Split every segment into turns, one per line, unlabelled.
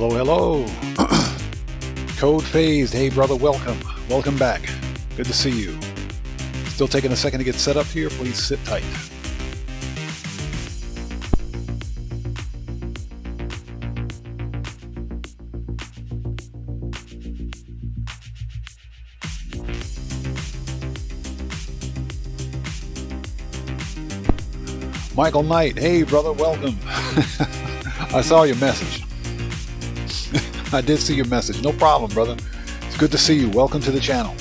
Hello, hello. Code Phased. Hey, brother, welcome. Welcome back. Good to see you. Still taking a second to get set up here. Please sit tight. Michael Knight. Hey, brother, welcome. I saw your message. I did see your message. No problem, brother. It's good to see you. Welcome to the channel.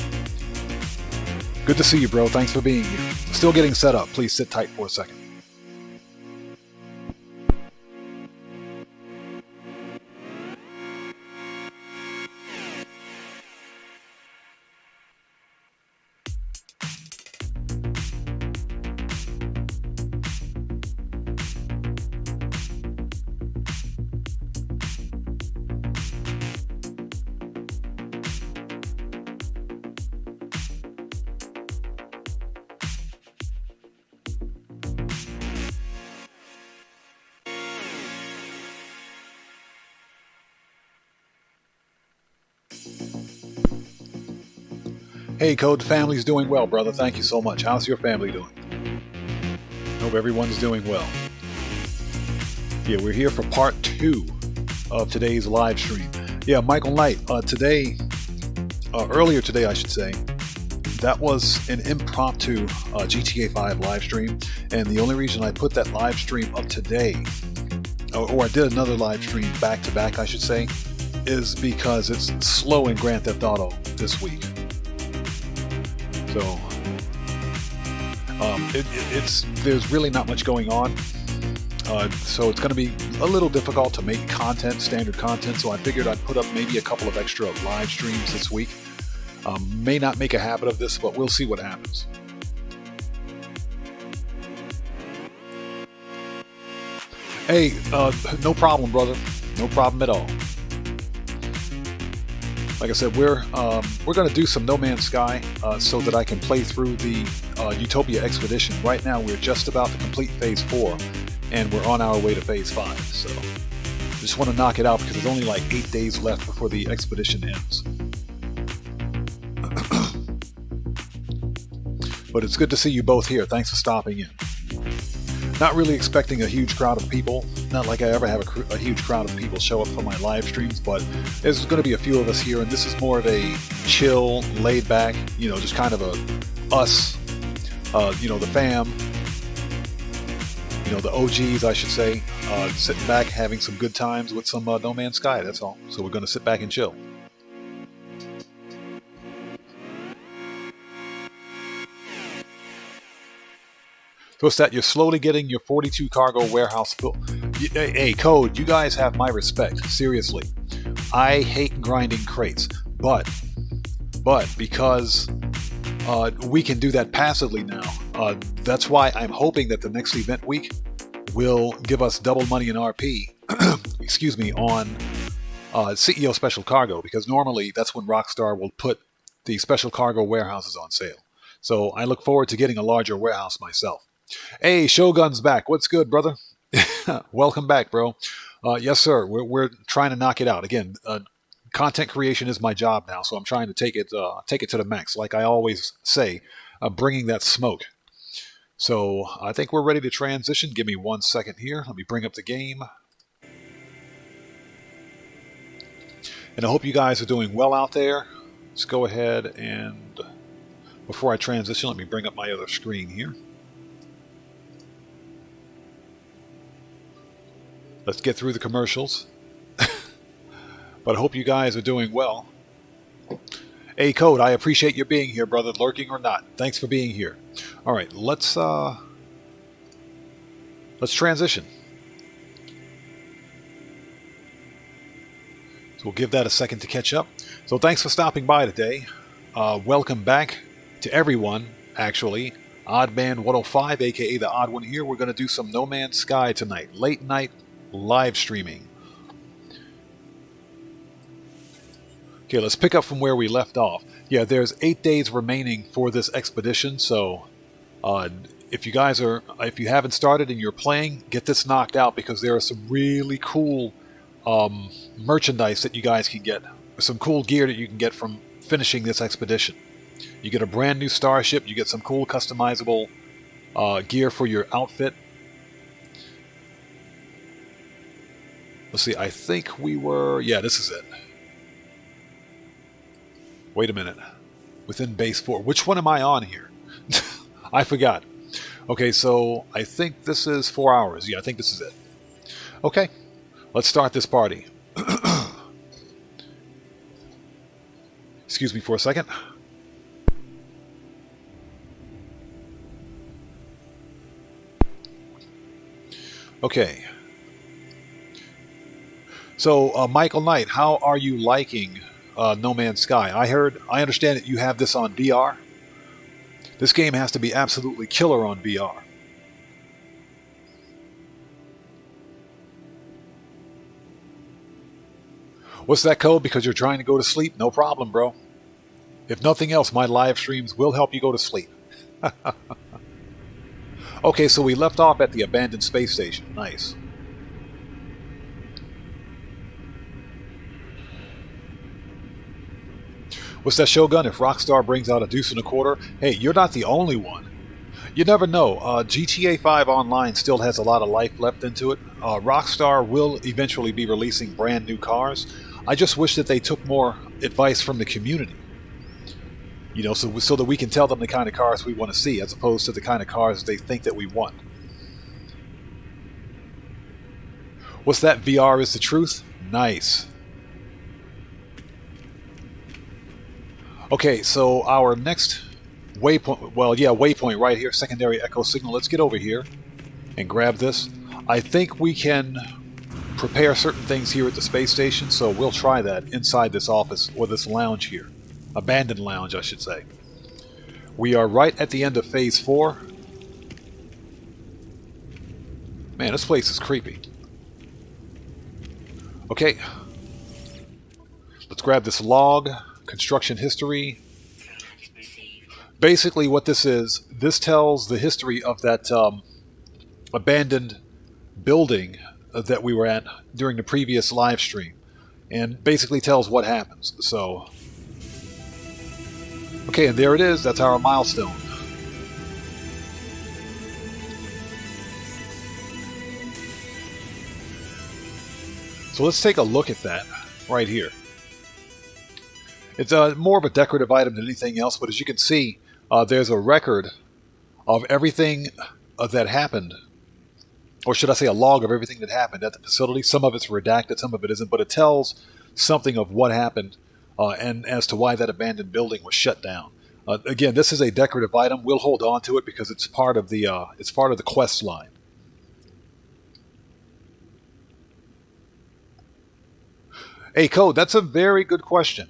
Good to see you, bro. Thanks for being here. Still getting set up. Please sit tight for a second. Hey, Code family's doing well, brother. Thank you so much. How's your family doing? Hope everyone's doing well. Yeah, we're here for part 2 of today's live stream. Yeah, Michael Knight, earlier today, I should say, that was an impromptu GTA 5 live stream, and the only reason I put that live stream up today, or I did another live stream back to back, I should say, is because it's slow in Grand Theft Auto this week. So there's really not much going on, so it's going to be a little difficult to make standard content. So I figured I'd put up maybe a couple of extra live streams this week. May not make a habit of this, but we'll see what happens. Hey, no problem, brother. No problem at all. Like I said, we're going to do some No Man's Sky so that I can play through the Utopia expedition. Right now, we're just about to complete Phase 4, and we're on our way to Phase 5. So, just want to knock it out because there's only like 8 days left before the expedition ends. But it's good to see you both here. Thanks for stopping in. Not really expecting a huge crowd of people. Not like I ever have a huge crowd of people show up for my live streams, but there's going to be a few of us here, and this is more of a chill, laid back, just kind of a us, the fam, the OGs, I should say, sitting back, having some good times with some No Man's Sky, that's all. So we're going to sit back and chill. So it's that you're slowly getting your 42 cargo warehouse built. Hey, Code, you guys have my respect. Seriously. I hate grinding crates. But because we can do that passively now, that's why I'm hoping that the next event week will give us double money in RP, excuse me, on CEO Special Cargo, because normally that's when Rockstar will put the Special Cargo warehouses on sale. So I look forward to getting a larger warehouse myself. Hey, Shogun's back. What's good, brother? Welcome back, bro. Yes, sir. We're trying to knock it out. Again, content creation is my job now, so I'm trying to take it to the max. Like I always say, bringing that smoke. So I think we're ready to transition. Give me 1 second here. Let me bring up the game. And I hope you guys are doing well out there. Let's go ahead and, before I transition, let me bring up my other screen here. Let's get through the commercials. But I hope you guys are doing well. Hey, Code, I appreciate your being here, brother, lurking or not. Thanks for being here. All right, let's transition. So we'll give that a second to catch up. So thanks for stopping by today. Welcome back to everyone, actually. Oddman 105, aka the Odd One here. We're going to do some No Man's Sky tonight. Late night live streaming. Okay, let's pick up from where we left off. Yeah, there's 8 days remaining for this expedition, so if you haven't started and you're playing, get this knocked out because there are some really cool merchandise that you guys can get. Some cool gear that you can get from finishing this expedition. You get a brand new starship. You get some cool customizable gear for your outfit. Let's see, I think we were... Yeah, this is it. Wait a minute. Within base 4. Which one am I on here? I forgot. Okay, so I think this is 4 hours. Yeah, I think this is it. Okay, let's start this party. Excuse me for a second. Okay. So, Michael Knight, how are you liking No Man's Sky? I understand that you have this on VR. This game has to be absolutely killer on VR. What's that code? Because you're trying to go to sleep? No problem, bro. If nothing else, my live streams will help you go to sleep. Okay, so we left off at the abandoned space station. Nice. What's that, Shogun? If Rockstar brings out a deuce and a quarter, hey, you're not the only one. You never know. GTA 5 Online still has a lot of life left into it. Rockstar will eventually be releasing brand new cars. I just wish that they took more advice from the community. You know, so that we can tell them the kind of cars we want to see, as opposed to the kind of cars they think that we want. What's that? VR is the truth? Nice. Okay, so our next waypoint, waypoint right here, secondary echo signal. Let's get over here and grab this. I think we can prepare certain things here at the space station, so we'll try that inside this office, or this lounge here. Abandoned lounge, I should say. We are right at the end of phase 4. Man, this place is creepy. Okay. Let's grab this log. Construction history. Basically what this is, this tells the history of that abandoned building that we were at during the previous live stream. And basically tells what happens. So, okay, and there it is. That's our milestone. So let's take a look at that right here. It's more of a decorative item than anything else, but as you can see, there's a record of everything that happened, or should I say a log of everything that happened at the facility. Some of it's redacted, some of it isn't, but it tells something of what happened and as to why that abandoned building was shut down. Again, this is a decorative item. We'll hold on to it because it's part of the quest line. Hey, Code, that's a very good question.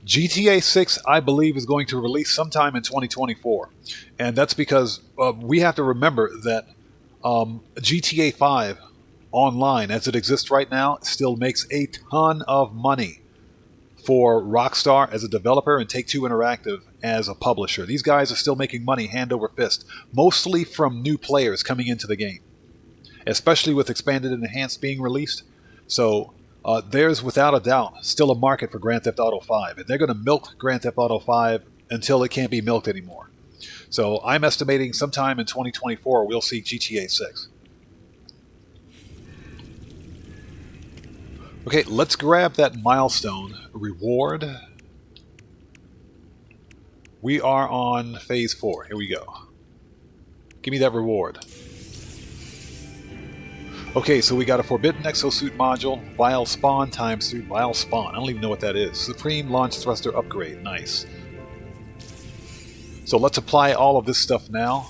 GTA 6, I believe, is going to release sometime in 2024. And that's because we have to remember that GTA 5 online, as it exists right now, still makes a ton of money for Rockstar as a developer and Take-Two Interactive as a publisher. These guys are still making money hand over fist, mostly from new players coming into the game, especially with Expanded and Enhanced being released. So there's, without a doubt, still a market for Grand Theft Auto 5, and they're going to milk Grand Theft Auto 5 until it can't be milked anymore. So I'm estimating sometime in 2024 we'll see GTA 6. Okay, let's grab that milestone reward. We are on phase 4. Here we go. Give me that reward. Okay, so we got a Forbidden Exosuit module, Vile Spawn times 3, Vile Spawn. I don't even know what that is. Supreme Launch Thruster upgrade. Nice. So let's apply all of this stuff now.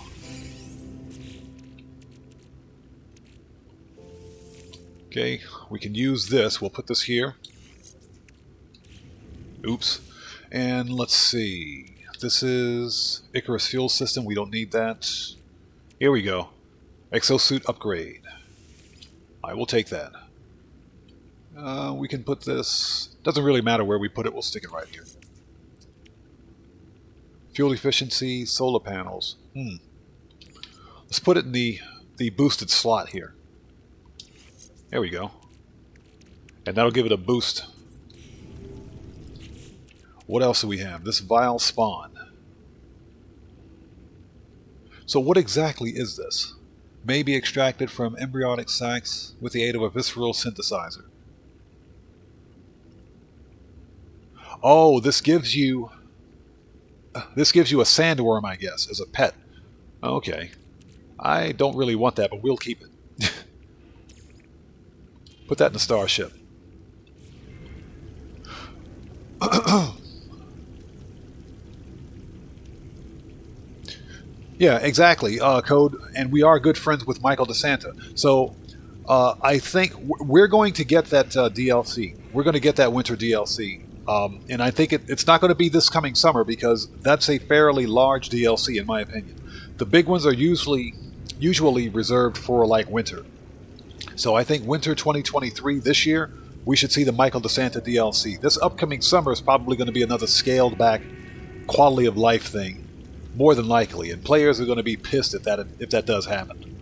Okay, we can use this. We'll put this here. Oops. And let's see. This is Icarus Fuel System. We don't need that. Here we go. Exosuit upgrade. I will take that. We can put this... Doesn't really matter where we put it. We'll stick it right here. Fuel efficiency, solar panels. Let's put it in the boosted slot here. There we go. And that'll give it a boost. What else do we have? This vile spawn. So what exactly is this? May be extracted from embryonic sacs with the aid of a visceral synthesizer. Oh, this gives you a sandworm, I guess, as a pet. Okay. I don't really want that, but we'll keep it. Put that in the starship. Yeah, exactly, Code, and we are good friends with Michael DeSanta. So I think we're going to get that DLC. We're going to get that winter DLC. And I think it's not going to be this coming summer because that's a fairly large DLC in my opinion. The big ones are usually reserved for like winter. So I think winter 2023 this year, we should see the Michael DeSanta DLC. This upcoming summer is probably going to be another scaled back quality of life thing. More than likely, and players are going to be pissed if that does happen.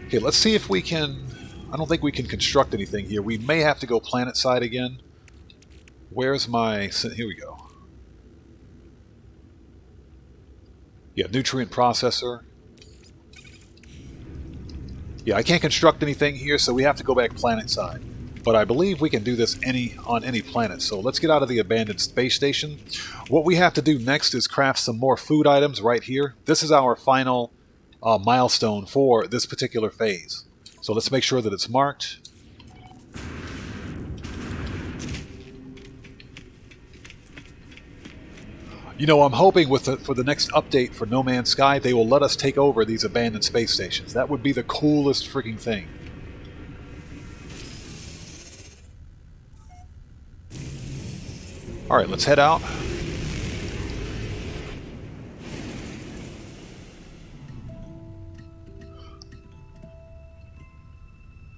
Okay, let's see if we can... I don't think we can construct anything here. We may have to go planet side again. Where's my... Here we go. Yeah, nutrient processor. Yeah, I can't construct anything here, so we have to go back planet side. But I believe we can do this on any planet. So let's get out of the abandoned space station. What we have to do next is craft some more food items right here. This is our final milestone for this particular phase. So let's make sure that it's marked. You know, I'm hoping for the next update for No Man's Sky, they will let us take over these abandoned space stations. That would be the coolest freaking thing. Alright, let's head out.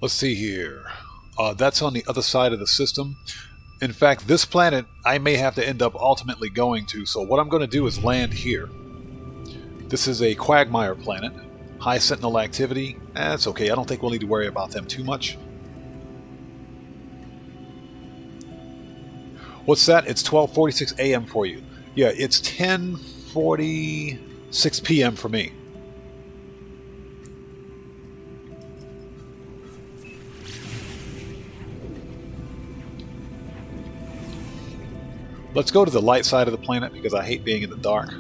Let's see here. That's on the other side of the system. In fact, this planet I may have to end up ultimately going to, so what I'm going to do is land here. This is a quagmire planet. High sentinel activity. That's okay, I don't think we'll need to worry about them too much. What's that? It's 12:46 a.m. for you. Yeah, it's 10:46 p.m. for me. Let's go to the light side of the planet because I hate being in the dark.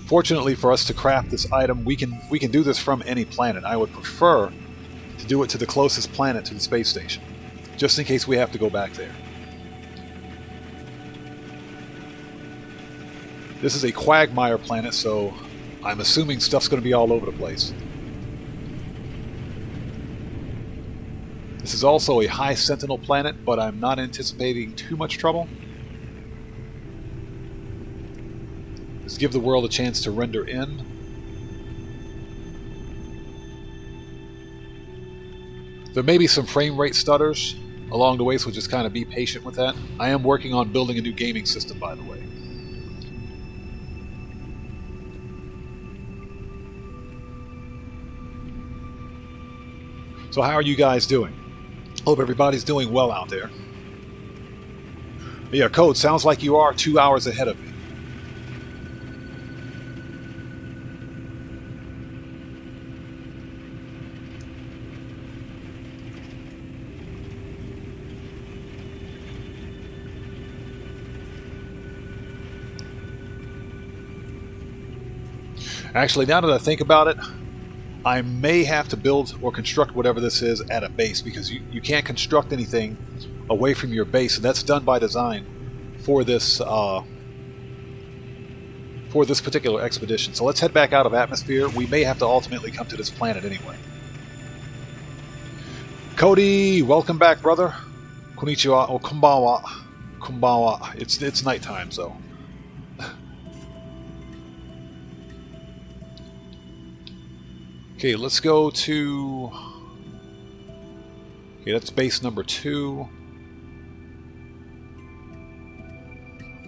Fortunately for us to craft this item, we can do this from any planet. I would prefer to do it to the closest planet to the space station, just in case we have to go back there. This is a quagmire planet, so I'm assuming stuff's going to be all over the place. This is also a high sentinel planet, but I'm not anticipating too much trouble. Let's give the world a chance to render in. There may be some frame rate stutters along the way, so just kind of be patient with that. I am working on building a new gaming system, by the way. So how are you guys doing? Hope everybody's doing well out there. Yeah, Code, sounds like you are 2 hours ahead of me. Actually, now that I think about it, I may have to build or construct whatever this is at a base, because you can't construct anything away from your base, and that's done by design for this particular expedition. So let's head back out of atmosphere. We may have to ultimately come to this planet anyway. Cody, welcome back, brother. Konnichiwa, or konbanwa. Konbanwa. It's nighttime, so. Okay, let's go to... Okay, that's base number 2.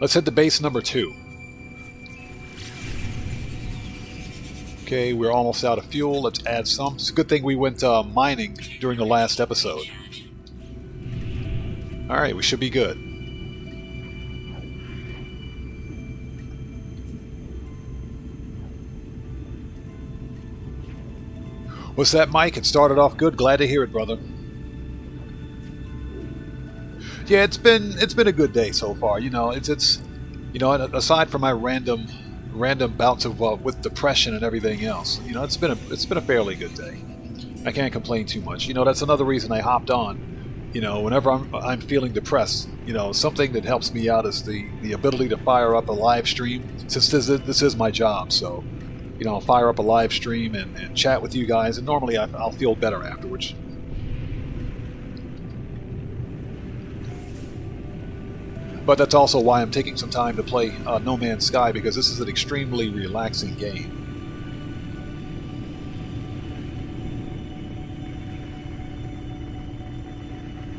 Let's head to base number 2. Okay, we're almost out of fuel. Let's add some. It's a good thing we went mining during the last episode. Alright, we should be good. What's that, Mike? It started off good. Glad to hear it, brother. Yeah, it's been a good day so far. You know, it's you know, aside from my random bouts of with depression and everything else, you know, it's been a fairly good day. I can't complain too much. You know, that's another reason I hopped on. You know, whenever I'm feeling depressed, you know, something that helps me out is the ability to fire up a live stream. Since this is my job, so you know, I'll fire up a live stream and chat with you guys, and normally I'll feel better afterwards. But that's also why I'm taking some time to play No Man's Sky, because this is an extremely relaxing game.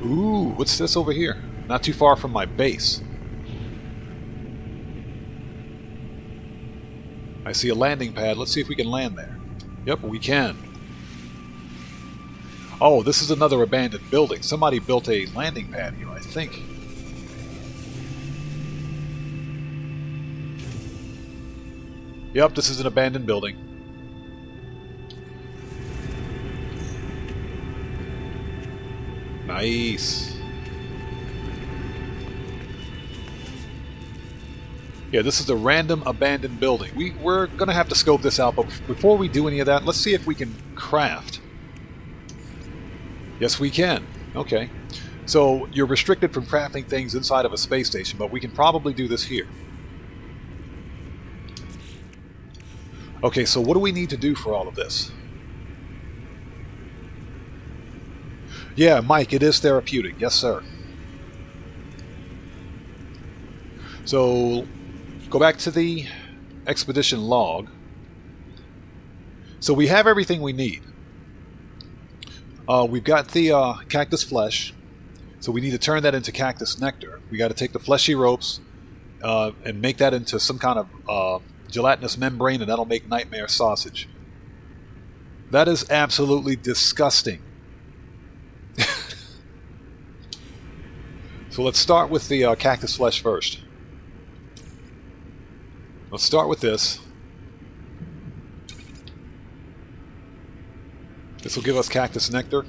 Ooh, what's this over here? Not too far from my base. I see a landing pad. Let's see if we can land there. Yep, we can. Oh, this is another abandoned building. Somebody built a landing pad here, I think. Yep, this is an abandoned building. Nice. Yeah, this is a random abandoned building. We're going to have to scope this out, but before we do any of that, let's see if we can craft. Yes, we can. Okay. So, you're restricted from crafting things inside of a space station, but we can probably do this here. Okay, so what do we need to do for all of this? Yeah, Mike, it is therapeutic. Yes, sir. So, go back to the expedition log. So we have everything we need. We've got the cactus flesh. So we need to turn that into cactus nectar. We got to take the fleshy ropes and make that into some kind of gelatinous membrane, and that'll make nightmare sausage. That is absolutely disgusting. So let's start with the cactus flesh first. Let's start with this. This will give us cactus nectar.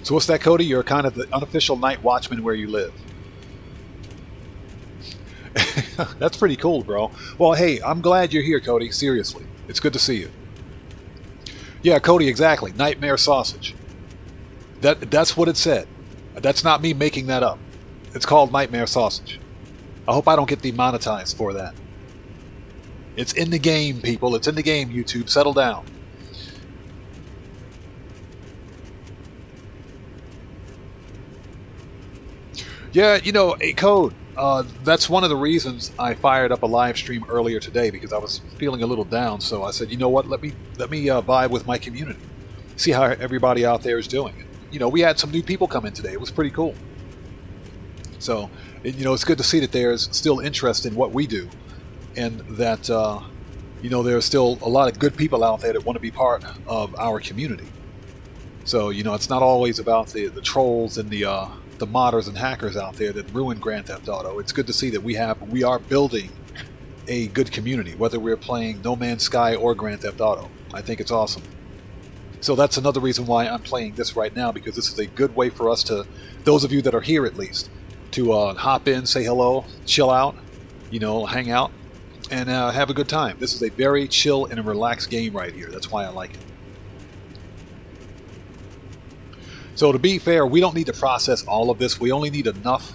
So what's that, Cody? You're kind of the unofficial night watchman where you live. That's pretty cool, bro. Well, hey, I'm glad you're here, Cody. Seriously. It's good to see you. Yeah, Cody, exactly. Nightmare sausage. That's what it said. That's not me making that up. It's called nightmare sausage. I hope I don't get demonetized for that. It's in the game, people. It's in the game, YouTube. Settle down. Yeah, you know, a code. That's one of the reasons I fired up a live stream earlier today, because I was feeling a little down. So I said, you know what? Let me vibe with my community, see how everybody out there is doing. You know, we had some new people come in today. It was pretty cool. So, you know, it's good to see that there's still interest in what we do, and that you know, there's still a lot of good people out there that want to be part of our community. So, you know, it's not always about the trolls and the modders and hackers out there that ruin Grand Theft Auto. It's good to see that we are building a good community, whether we're playing No Man's Sky or Grand Theft Auto. I think it's awesome. So that's another reason why I'm playing this right now, because this is a good way for us to, those of you that are here at least, to hop in, say hello, chill out, you know, hang out, and have a good time. This is a very chill and a relaxed game right here. That's why I like it. So to be fair, we don't need to process all of this. We only need enough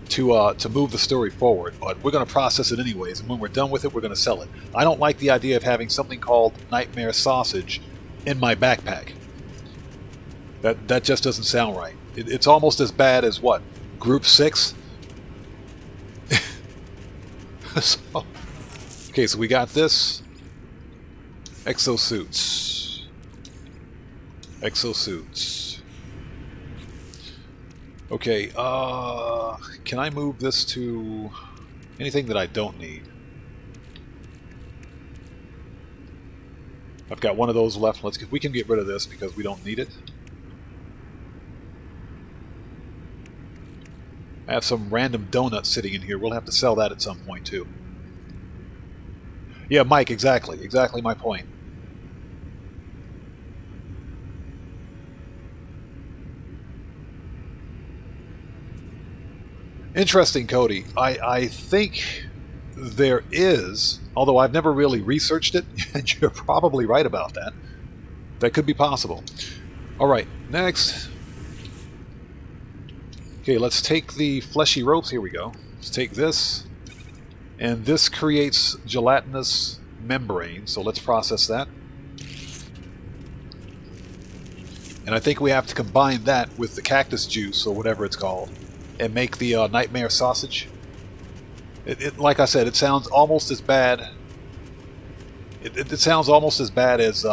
to move the story forward, but we're going to process it anyways, and when we're done with it, we're going to sell it. I don't like the idea of having something called nightmare sausage in my backpack. That just doesn't sound right. It's almost as bad as what? Group 6? Okay, so we got this. Exosuits. Okay, can I move this to anything that I don't need? I've got one of those left. We can get rid of this because we don't need it. I have some random donut sitting in here. We'll have to sell that at some point too. Yeah, Mike, exactly my point. Interesting, Cody. I think there is, although I've never really researched it, and you're probably right about that. That could be possible. All right, next. Okay, let's take the fleshy ropes. Here we go. Let's take this, and this creates gelatinous membrane, so let's process that. And I think we have to combine that with the cactus juice, or whatever it's called, and make the nightmare sausage. Like I said, it sounds almost as bad. It sounds almost as bad as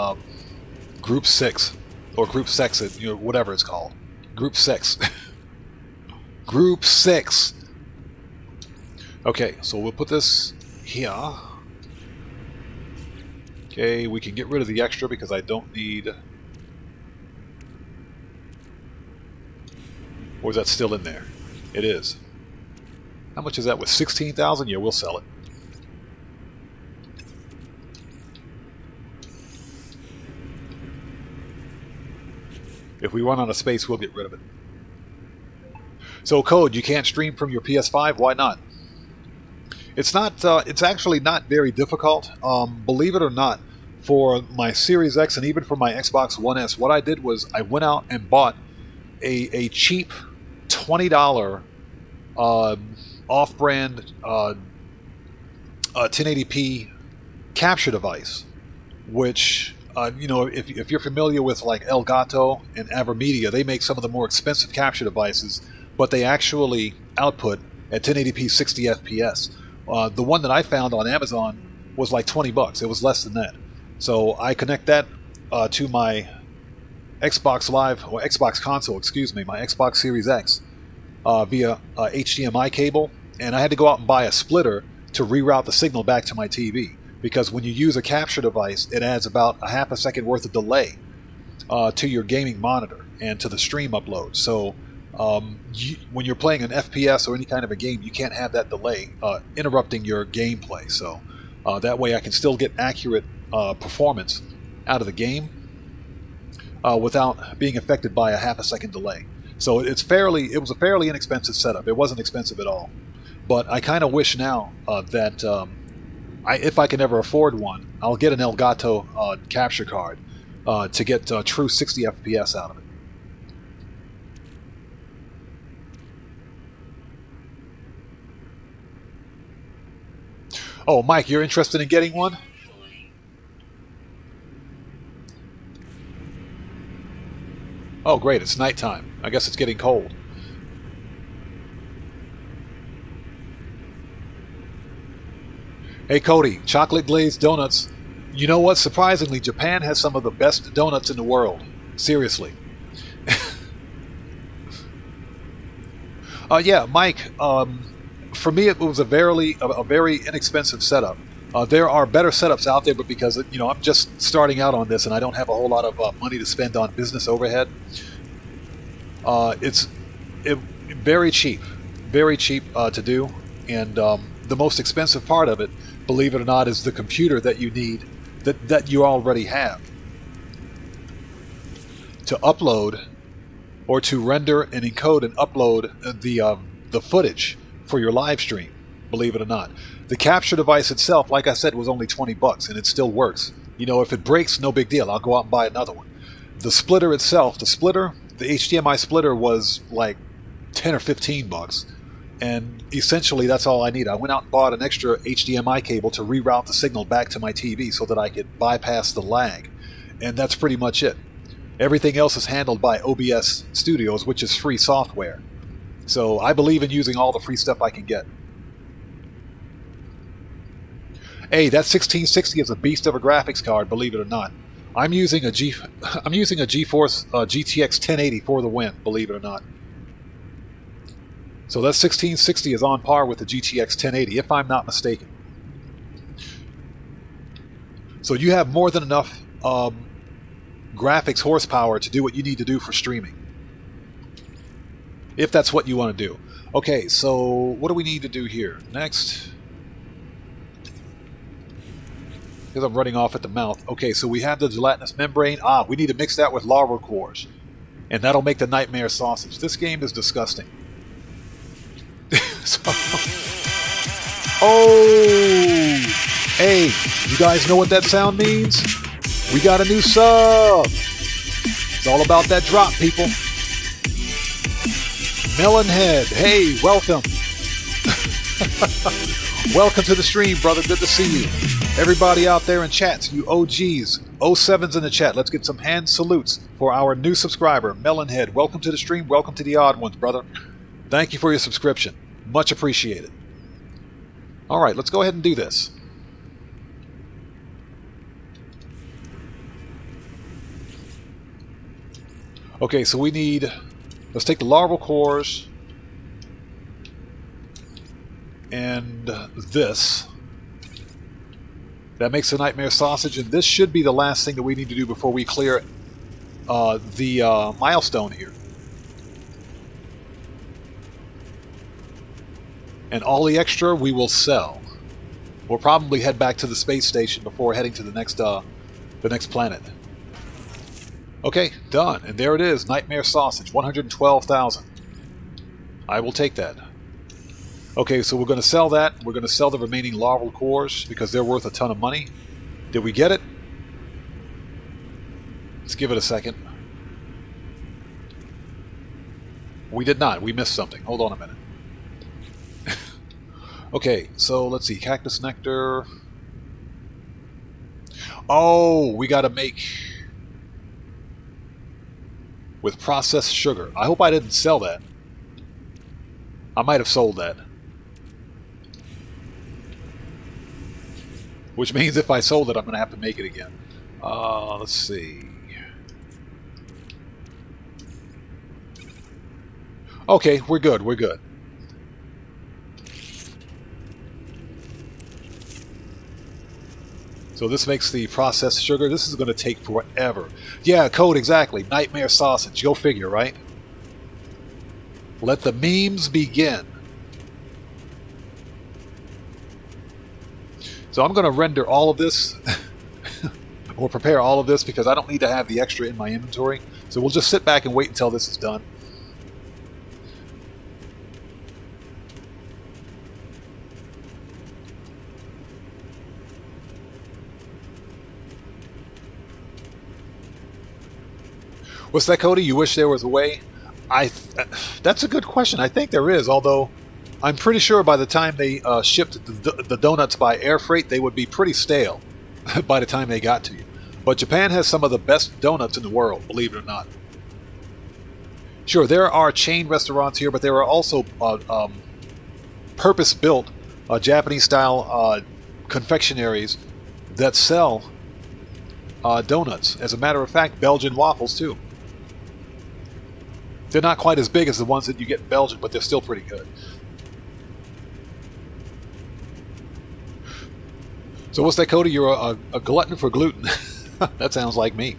Group 6 or Group 6, you know, whatever it's called. Group 6. Group 6. Okay, so we'll put this here. Okay, we can get rid of the extra because I don't need. Or is that still in there? It is. How much is that with 16,000? Yeah, we'll sell it. If we run out of space, we'll get rid of it. So, Code, you can't stream from your PS5? Why not? It's not. It's actually not very difficult. Believe it or not, for my Series X and even for my Xbox One S, what I did was I went out and bought a cheap $20 off-brand 1080p capture device, which you know, if you're familiar with like Elgato and Avermedia, they make some of the more expensive capture devices, but they actually output at 1080p 60 FPS. The one that I found on Amazon was like 20 bucks. It was less than that. So I connect that to my Xbox Live, or Xbox console, excuse me, my Xbox Series X via HDMI cable, and I had to go out and buy a splitter to reroute the signal back to my TV, because when you use a capture device, it adds about a half a second worth of delay to your gaming monitor and to the stream upload. So when you're playing an FPS or any kind of a game, you can't have that delay interrupting your gameplay. So that way I can still get accurate performance out of the game without being affected by a half a second delay. So it was a fairly inexpensive setup. It wasn't expensive at all. But I kind of wish now that if I can ever afford one, I'll get an Elgato capture card to get true 60 FPS out of it. Oh, Mike, you're interested in getting one? Oh, great, it's nighttime. I guess it's getting cold. Hey, Cody, chocolate glazed donuts. You know what? Surprisingly, Japan has some of the best donuts in the world. Seriously. Yeah, Mike, for me it was a very inexpensive setup. There are better setups out there, but because I'm just starting out on this and I don't have a whole lot of money to spend on business overhead, it's very cheap to do. And the most expensive part of it, believe it or not, is the computer that you need, that you already have, to upload or to render and encode and upload the footage for your live stream. Believe it or not, the capture device itself, like I said, was only 20 bucks, and it still works. If it breaks, no big deal. I'll go out and buy another one. The splitter itself, the HDMI splitter, was like 10 or 15 bucks. And essentially, that's all I need. I went out and bought an extra HDMI cable to reroute the signal back to my TV so that I could bypass the lag. And that's pretty much it. Everything else is handled by OBS Studios, which is free software. So I believe in using all the free stuff I can get. Hey, that 1660 is a beast of a graphics card, believe it or not. I'm using a GeForce GTX 1080 for the win, believe it or not. So that 1660 is on par with the GTX 1080, if I'm not mistaken. So you have more than enough graphics horsepower to do what you need to do for streaming. If that's what you want to do. Okay, so what do we need to do here? Next. Because I'm running off at the mouth. Okay, so we have the gelatinous membrane. We need to mix that with larval cores. And that'll make the nightmare sausage. This game is disgusting. Oh! Hey, you guys know what that sound means? We got a new sub! It's all about that drop, people. Melonhead, hey, welcome. Welcome to the stream, brother. Good to see you. Everybody out there in chats, you OGs, 07s in the chat. Let's get some hand salutes for our new subscriber, Melonhead. Welcome to the stream. Welcome to the Odd Ones, brother. Thank you for your subscription. Much appreciated. All right, let's go ahead and do this. Okay, so we need... Let's take the larval cores and this. That makes the nightmare sausage, and this should be the last thing that we need to do before we clear the milestone here. And all the extra we will sell. We'll probably head back to the space station before heading to the next planet. Okay, done. And there it is, nightmare sausage, 112,000. I will take that. Okay, so we're going to sell that. We're going to sell the remaining larval cores because they're worth a ton of money. Did we get it? Let's give it a second. We did not. We missed something. Hold on a minute. Okay, so let's see. Cactus nectar. Oh, we got to make... with processed sugar. I hope I didn't sell that. I might have sold that. Which means if I sold it, I'm going to have to make it again. Let's see. Okay, we're good. We're good. So this makes the processed sugar. This is going to take forever. Yeah, code exactly. Nightmare sausage. Go figure, right? Let the memes begin. So I'm going to render all of this, or prepare all of this, because I don't need to have the extra in my inventory. So we'll just sit back and wait until this is done. What's that, Cody? You wish there was a way? That's a good question. I think there is, although I'm pretty sure by the time they shipped the donuts by air freight, they would be pretty stale by the time they got to you. But Japan has some of the best donuts in the world, believe it or not. Sure, there are chain restaurants here, but there are also purpose-built Japanese-style confectionaries that sell donuts. As a matter of fact, Belgian waffles, too. They're not quite as big as the ones that you get in Belgium, but they're still pretty good. So what's that, Cody? You're a glutton for gluten. That sounds like me.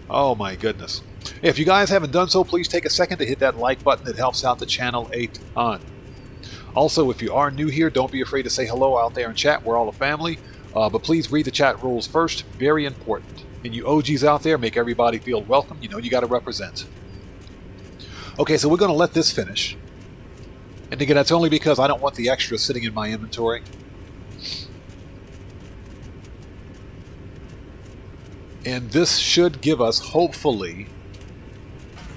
Oh my goodness. If you guys haven't done so, please take a second to hit that like button. It helps out the channel a ton. Also, if you are new here, don't be afraid to say hello out there in chat. We're all a family. But please read the chat rules first. Very important. And you OGs out there, make everybody feel welcome. You know you got to represent. Okay, so we're going to let this finish. And again, that's only because I don't want the extra sitting in my inventory. And this should give us, hopefully,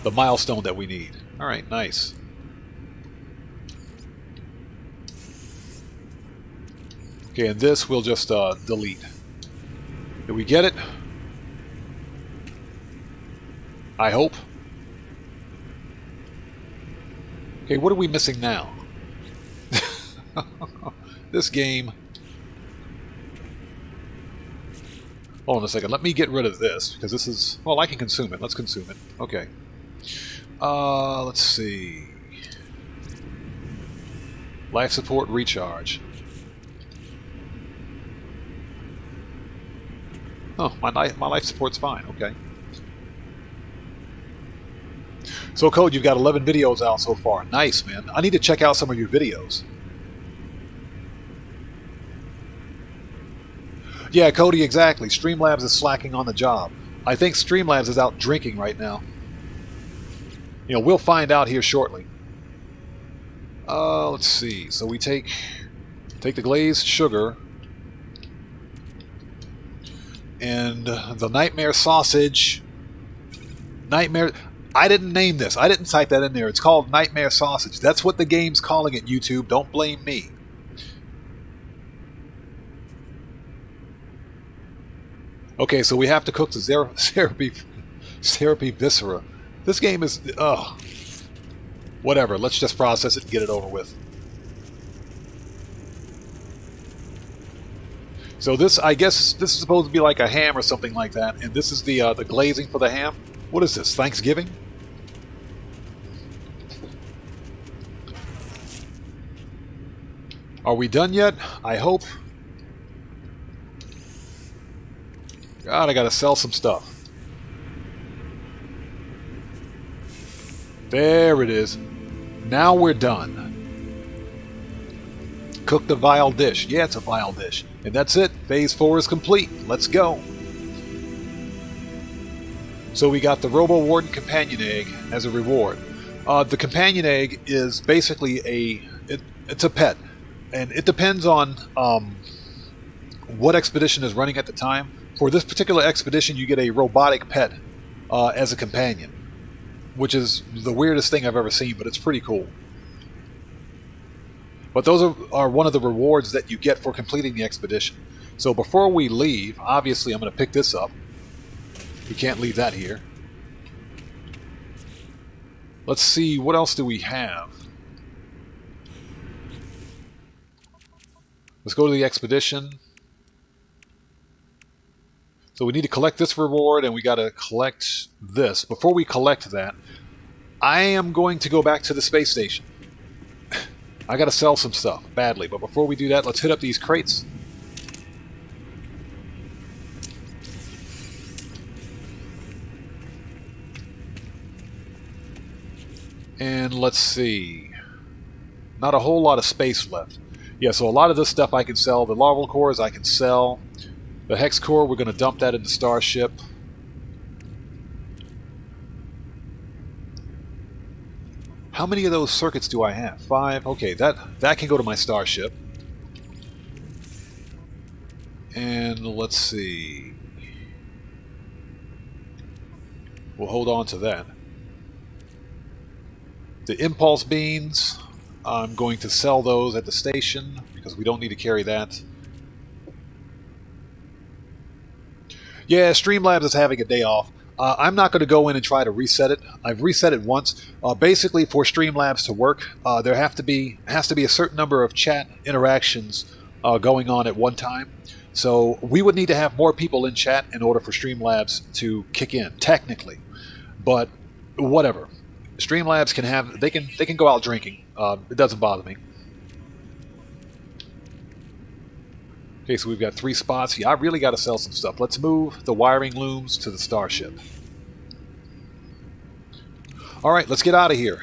the milestone that we need. All right, nice. Okay, and this we'll just delete. Did we get it? I hope. Okay, what are we missing now? This game. Hold on a second. Let me get rid of this, because this is... Well, I can consume it. Let's consume it. Okay. Let's see. Life support recharge. Oh, my life support's fine. Okay. So, Code, you've got 11 videos out so far. Nice, man. I need to check out some of your videos. Yeah, Cody, exactly. Streamlabs is slacking on the job. I think Streamlabs is out drinking right now. You know, we'll find out here shortly. Let's see. So we take the glazed sugar and the nightmare sausage. Nightmare... I didn't name this. I didn't type that in there. It's called Nightmare Sausage. That's what the game's calling it, YouTube. Don't blame me. Okay, so we have to cook the therapy viscera. This game is... Ugh. Whatever. Let's just process it and get it over with. So this, I guess, this is supposed to be like a ham or something like that. And this is the glazing for the ham. What is this? Thanksgiving? Are we done yet? I hope. God, I gotta sell some stuff. There it is. Now we're done. Cook the vile dish. Yeah, it's a vile dish. And that's it. Phase 4 is complete. Let's go. So we got the Robo Warden Companion Egg as a reward. The Companion Egg is basically it's a pet. And it depends on what expedition is running at the time. For this particular expedition, you get a robotic pet as a companion, which is the weirdest thing I've ever seen, but it's pretty cool. But those are one of the rewards that you get for completing the expedition. So before we leave, obviously I'm going to pick this up. We can't leave that here. Let's see, what else do we have? Let's go to the expedition. So we need to collect this reward, and we got to collect this. Before we collect that, I am going to go back to the space station. I got to sell some stuff badly, but before we do that, let's hit up these crates. And let's see. Not a whole lot of space left. Yeah, so a lot of this stuff I can sell. The larval cores I can sell. The hex core, we're going to dump that into Starship. How many of those circuits do I have? 5. Okay, that can go to my Starship. And let's see. We'll hold on to that. The impulse beans, I'm going to sell those at the station because we don't need to carry that. Yeah, Streamlabs is having a day off. I'm not going to go in and try to reset it. I've reset it once. Basically, for Streamlabs to work, there has to be a certain number of chat interactions going on at one time. So we would need to have more people in chat in order for Streamlabs to kick in, technically. But whatever. Streamlabs can have they can go out drinking. It doesn't bother me. Okay, so we've got 3 spots. Yeah, I really got to sell some stuff. Let's move the wiring looms to the Starship. All right, let's get out of here.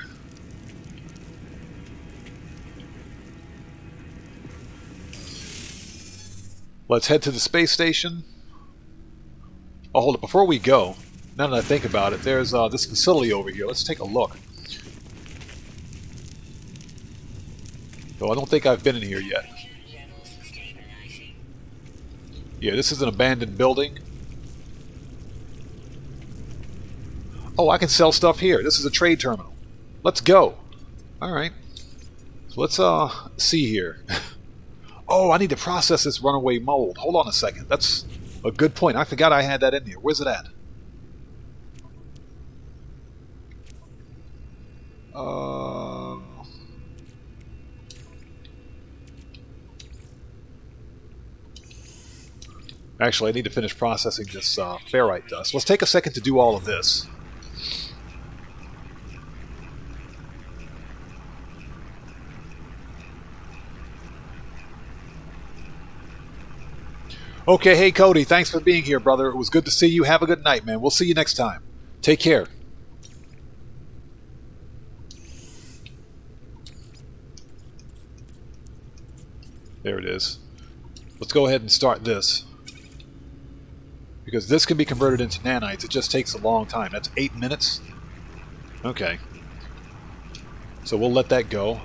Let's head to the space station. Oh, hold it. Before we go, now that I think about it, there's this facility over here. Let's take a look. Though I don't think I've been in here yet. Yeah, this is an abandoned building. Oh, I can sell stuff here. This is a trade terminal. Let's go. Alright. So let's see here. Oh, I need to process this runaway mold. Hold on a second. That's a good point. I forgot I had that in here. Where's it at? Actually, I need to finish processing this ferrite dust. Let's take a second to do all of this. Okay, hey Cody, thanks for being here, brother. It was good to see you. Have a good night, man. We'll see you next time. Take care. There it is. Let's go ahead and start this. Because this can be converted into nanites. It just takes a long time. That's 8 minutes. Okay. So we'll let that go.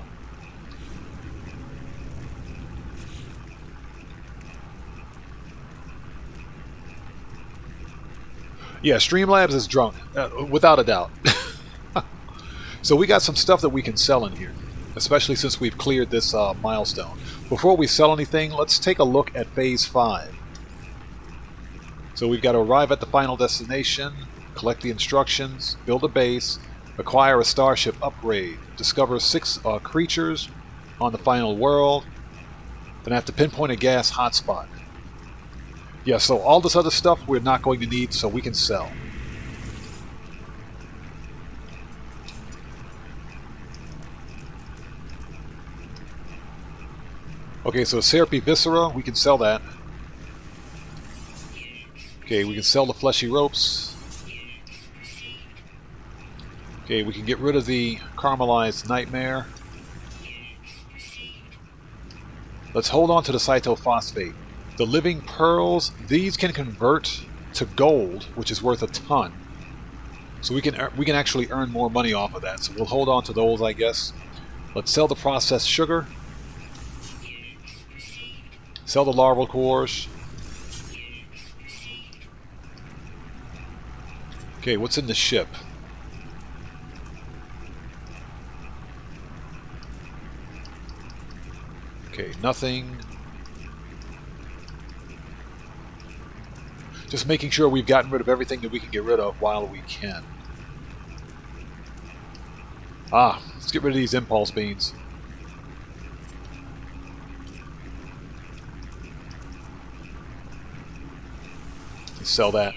Yeah, Streamlabs is drunk, without a doubt. So we got some stuff that we can sell in here, especially since we've cleared this milestone. Before we sell anything, let's take a look at Phase 5. So we've got to arrive at the final destination, collect the instructions, build a base, acquire a starship upgrade, discover 6 creatures on the final world, then have to pinpoint a gas hotspot. Yeah, so all this other stuff we're not going to need, so we can sell. Okay, so Serapi Viscera, we can sell that. Okay, we can sell the fleshy ropes. Okay, we can get rid of the caramelized nightmare. Let's hold on to the cytophosphate. The living pearls, these can convert to gold, which is worth a ton. So we can actually earn more money off of that. So we'll hold on to those, I guess. Let's sell the processed sugar. Sell the larval cores. Okay, what's in the ship? Okay, nothing. Just making sure we've gotten rid of everything that we can get rid of while we can. Let's get rid of these impulse beans. Let's sell that.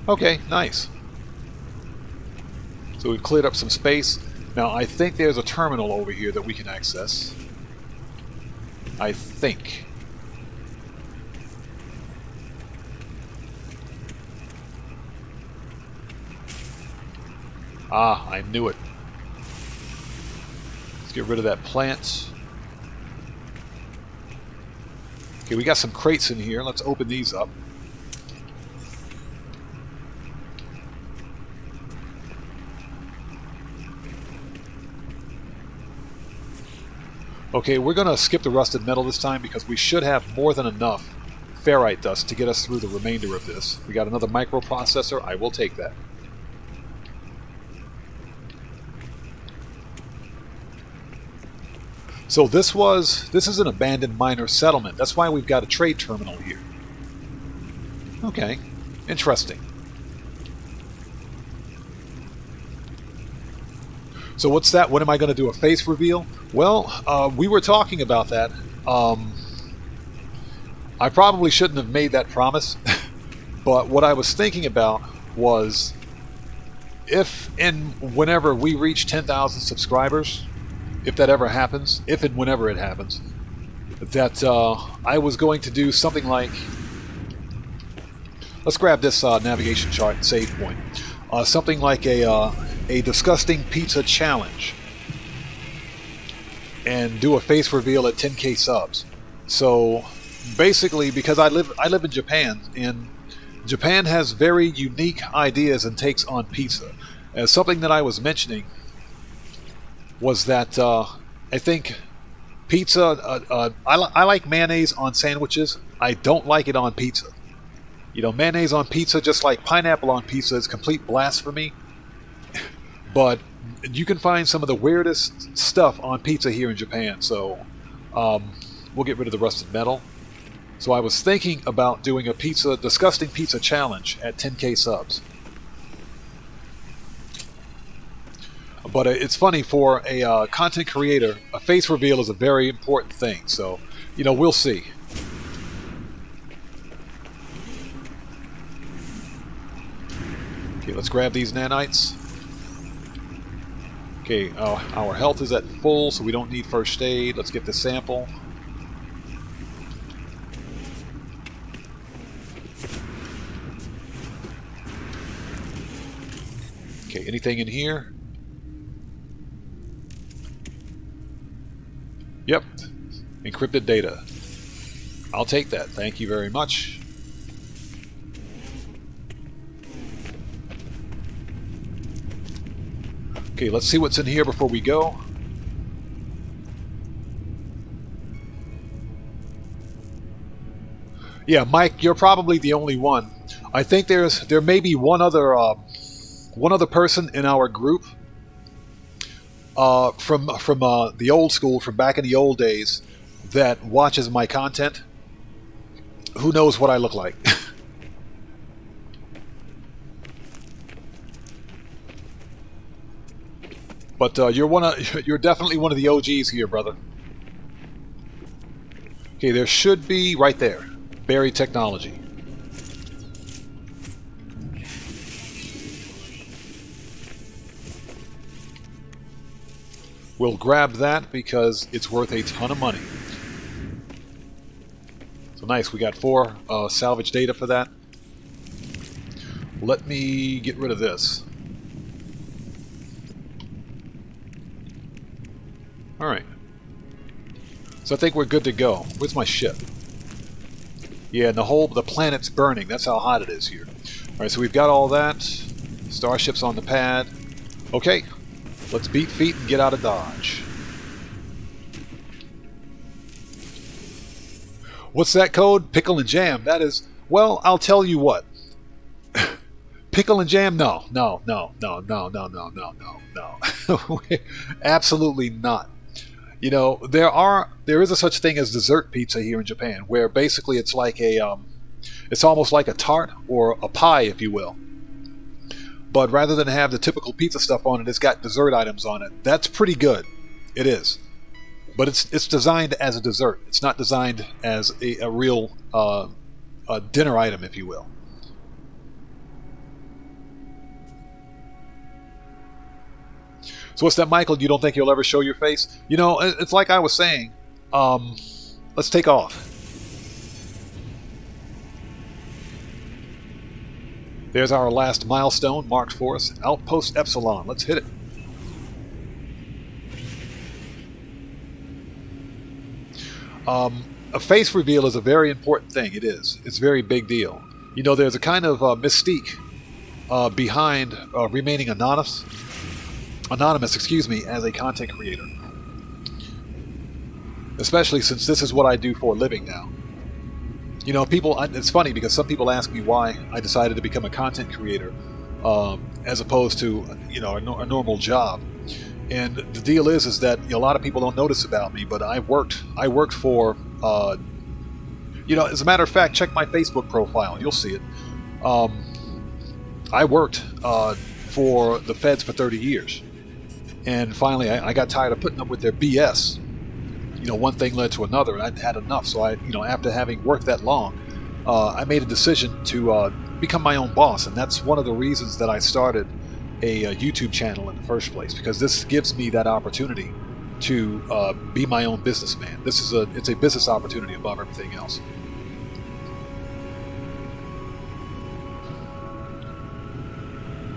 Okay, nice. So we've cleared up some space. Now I think there's a terminal over here that we can access. I think. I knew it. Let's get rid of that plant. Okay, we got some crates in here. Let's open these up. Okay, we're going to skip the rusted metal this time because we should have more than enough ferrite dust to get us through the remainder of this. We got another microprocessor. I will take that. So this is an abandoned miner settlement. That's why we've got a trade terminal here. Okay, interesting. So what's that? When am I going to do a face reveal? Well, we were talking about that. I probably shouldn't have made that promise, but what I was thinking about was if and whenever we reach 10,000 subscribers, if that ever happens, if and whenever it happens, that I was going to do something like, let's grab this navigation chart and save point, something like a disgusting pizza challenge, and do a face reveal at 10k subs. So basically, because I live in Japan, and Japan has very unique ideas and takes on pizza. As something that I was mentioning was that I think pizza, I like mayonnaise on sandwiches. I don't like it on pizza. You know, mayonnaise on pizza, just like pineapple on pizza, is complete blasphemy. But you can find some of the weirdest stuff on pizza here in Japan. So we'll get rid of the rusted metal. So I was thinking about doing a disgusting pizza challenge at 10k subs. But it's funny, for a content creator, a face reveal is a very important thing. So, you know, we'll see. Okay, let's grab these nanites. Okay, our health is at full, so we don't need first aid. Let's get the sample. Okay, anything in here? Yep, encrypted data. I'll take that. Thank you very much. Okay, let's see what's in here before we go. Yeah, Mike, you're probably the only one. I think there may be one other person in our group from the old school, from back in the old days, that watches my content. Who knows what I look like? But you're definitely one of the OGs here, brother. Okay, there should be right there, buried technology. We'll grab that because it's worth a ton of money. So nice, we got 4 salvage data for that. Let me get rid of this. Alright. So I think we're good to go. Where's my ship? Yeah, and the planet's burning. That's how hot it is here. Alright, so we've got all that. Starship's on the pad. Okay, let's beat feet and get out of Dodge. What's that code? Pickle and jam. That is, well, I'll tell you what. Pickle and jam? No. Absolutely not. You know, there is a such thing as dessert pizza here in Japan, where basically it's like it's almost like a tart or a pie, if you will. But rather than have the typical pizza stuff on it, it's got dessert items on it. That's pretty good. It is. But it's designed as a dessert. It's not designed as a real dinner item, if you will. So what's that, Michael? You don't think you'll ever show your face? You know, it's like I was saying. Let's take off. There's our last milestone marked for us. Outpost Epsilon. Let's hit it. A face reveal is a very important thing. It is. It's a very big deal. You know, there's a kind of mystique behind remaining anonymous, as a content creator. Especially since this is what I do for a living now. You know, it's funny because some people ask me why I decided to become a content creator as opposed to, you know, a normal job. And the deal is that, you know, a lot of people don't notice about me, but I worked for, you know, as a matter of fact, check my Facebook profile, you'll see it. I worked for the feds for 30 years. And finally, I got tired of putting up with their BS. You know, one thing led to another, and I'd had enough. So after having worked that long, I made a decision to become my own boss, and that's one of the reasons that I started a YouTube channel in the first place, because this gives me that opportunity to be my own businessman. It's a business opportunity above everything else.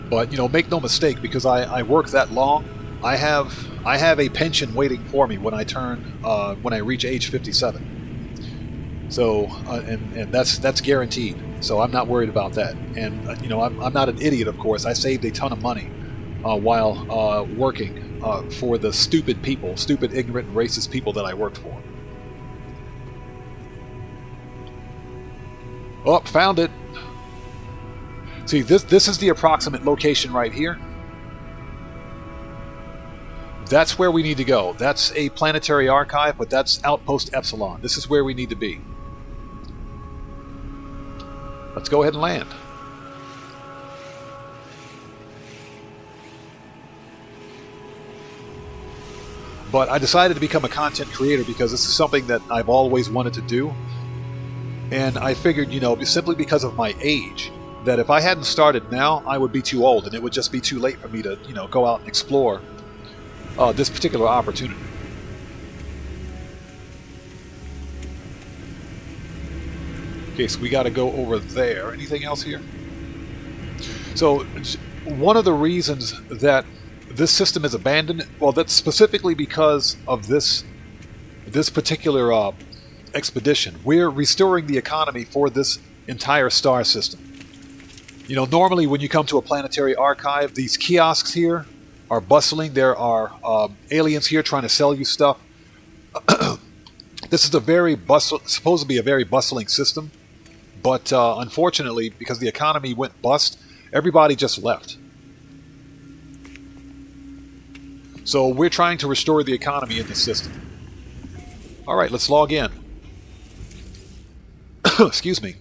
But, you know, make no mistake, because I work that long, I have a pension waiting for me when I reach age 57. So and that's guaranteed. So I'm not worried about that. And you know, I'm not an idiot, of course. I saved a ton of money while working for the stupid, ignorant, and racist people that I worked for. Oh, found it. See, this is the approximate location right here. That's where we need to go. That's a planetary archive, but that's Outpost Epsilon. This is where we need to be. Let's go ahead and land. But I decided to become a content creator because this is something that I've always wanted to do. And I figured, you know, simply because of my age, that if I hadn't started now, I would be too old, and it would just be too late for me to, go out and explore this particular opportunity. Okay, so we got to go over there. Anything else here? So, one of the reasons that this system is abandoned, well, that's specifically because of this particular expedition. We're restoring the economy for this entire star system. Normally when you come to a planetary archive, these kiosks here are bustling. There are aliens here trying to sell you stuff. This is supposed to be a very bustling system, but unfortunately, because the economy went bust, everybody just left. So we're trying to restore the economy in the system. Alright, let's log in. Excuse me.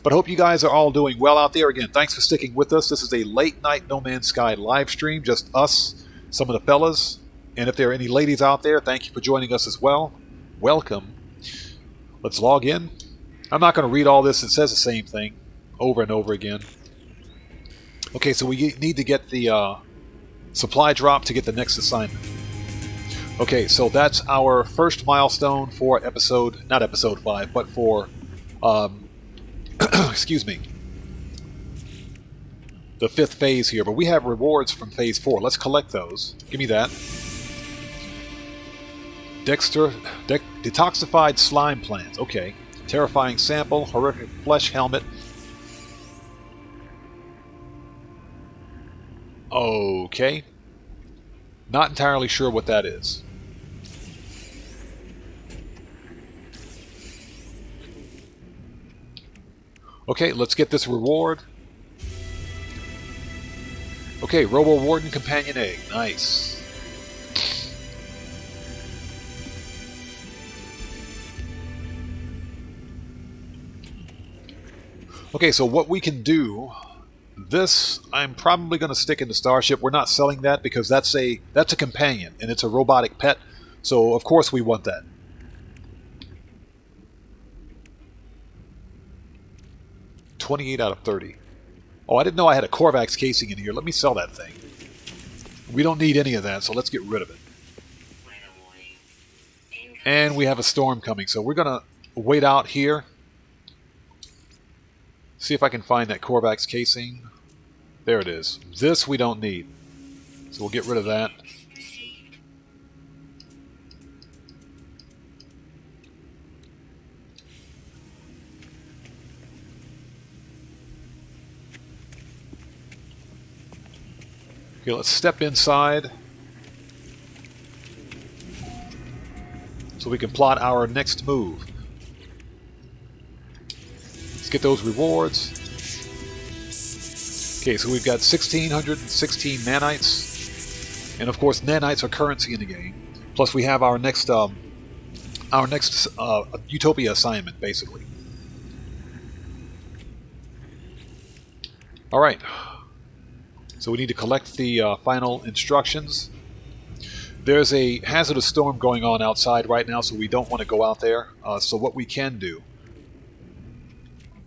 But I hope you guys are all doing well out there. Again, thanks for sticking with us. This is a late night No Man's Sky live stream. Just us, some of the fellas. And if there are any ladies out there, thank you for joining us as well. Welcome. Let's log in. I'm not going to read all this. It says the same thing over and over again. Okay, so we need to get the supply drop to get the next assignment. Okay, so that's our first milestone for not episode 5, but for excuse me, the 5th phase here. But we have rewards from phase 4. Let's collect those. Give me that. Detoxified slime plants. Okay. Terrifying sample. Horrific flesh helmet. Okay. Not entirely sure what that is. Okay, let's get this reward. Okay, Robo Warden Companion Egg. Nice. Okay, so what we can do, this I'm probably going to stick in the Starship. We're not selling that because that's a companion and it's a robotic pet. So of course we want that. 28 out of 30. Oh, I didn't know I had a Korvax casing in here. Let me sell that thing. We don't need any of that, so let's get rid of it. And we have a storm coming, so we're going to wait out here. See if I can find that Korvax casing. There it is. This we don't need. So we'll get rid of that. Okay, let's step inside so we can plot our next move. Let's get those rewards. Okay, so we've got 1,616 nanites, and of course nanites are currency in the game. Plus we have our next Utopia assignment, basically. All right. So we need to collect the final instructions. There's a hazardous storm going on outside right now, so we don't want to go out there. So what we can do...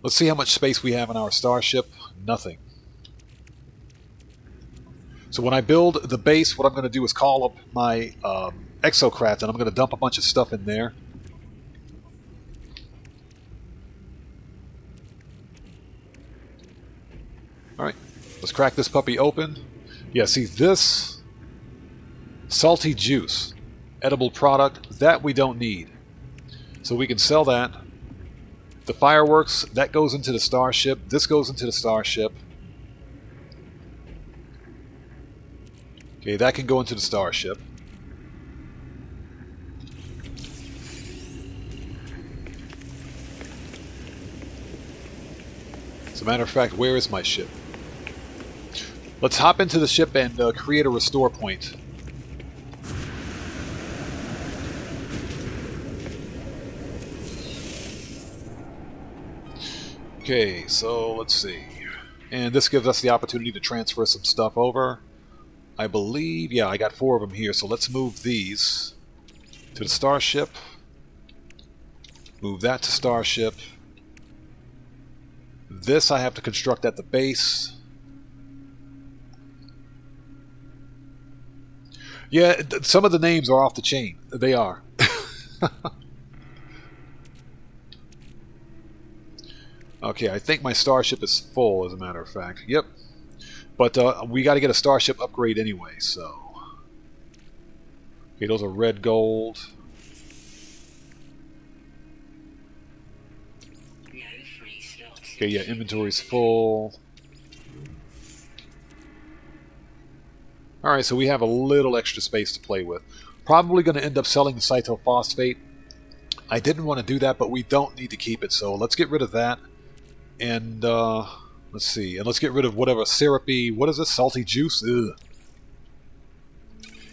Let's see how much space we have in our starship. Nothing. So when I build the base, what I'm going to do is call up my exocraft, and I'm going to dump a bunch of stuff in there. Alright. Let's crack this puppy open. Yeah, see this salty juice, edible product, that we don't need. So we can sell that. The fireworks, that goes into the starship. This goes into the starship. Okay, that can go into the starship. As a matter of fact, where is my ship? Let's hop into the ship and create a restore point. Okay, so let's see. And this gives us the opportunity to transfer some stuff over. I believe, yeah, I got 4 of them here, so let's move these to the starship. Move that to starship. This I have to construct at the base. Yeah, some of the names are off the chain. They are. Okay, I think my starship is full, as a matter of fact. Yep. But we got to get a starship upgrade anyway, so... Okay, those are red gold. Okay, yeah, inventory's full. Alright, so we have a little extra space to play with. Probably going to end up selling the cytophosphate. I didn't want to do that, but we don't need to keep it, so let's get rid of that. And, let's see. And let's get rid of whatever syrupy... What is this? Salty juice? Ugh.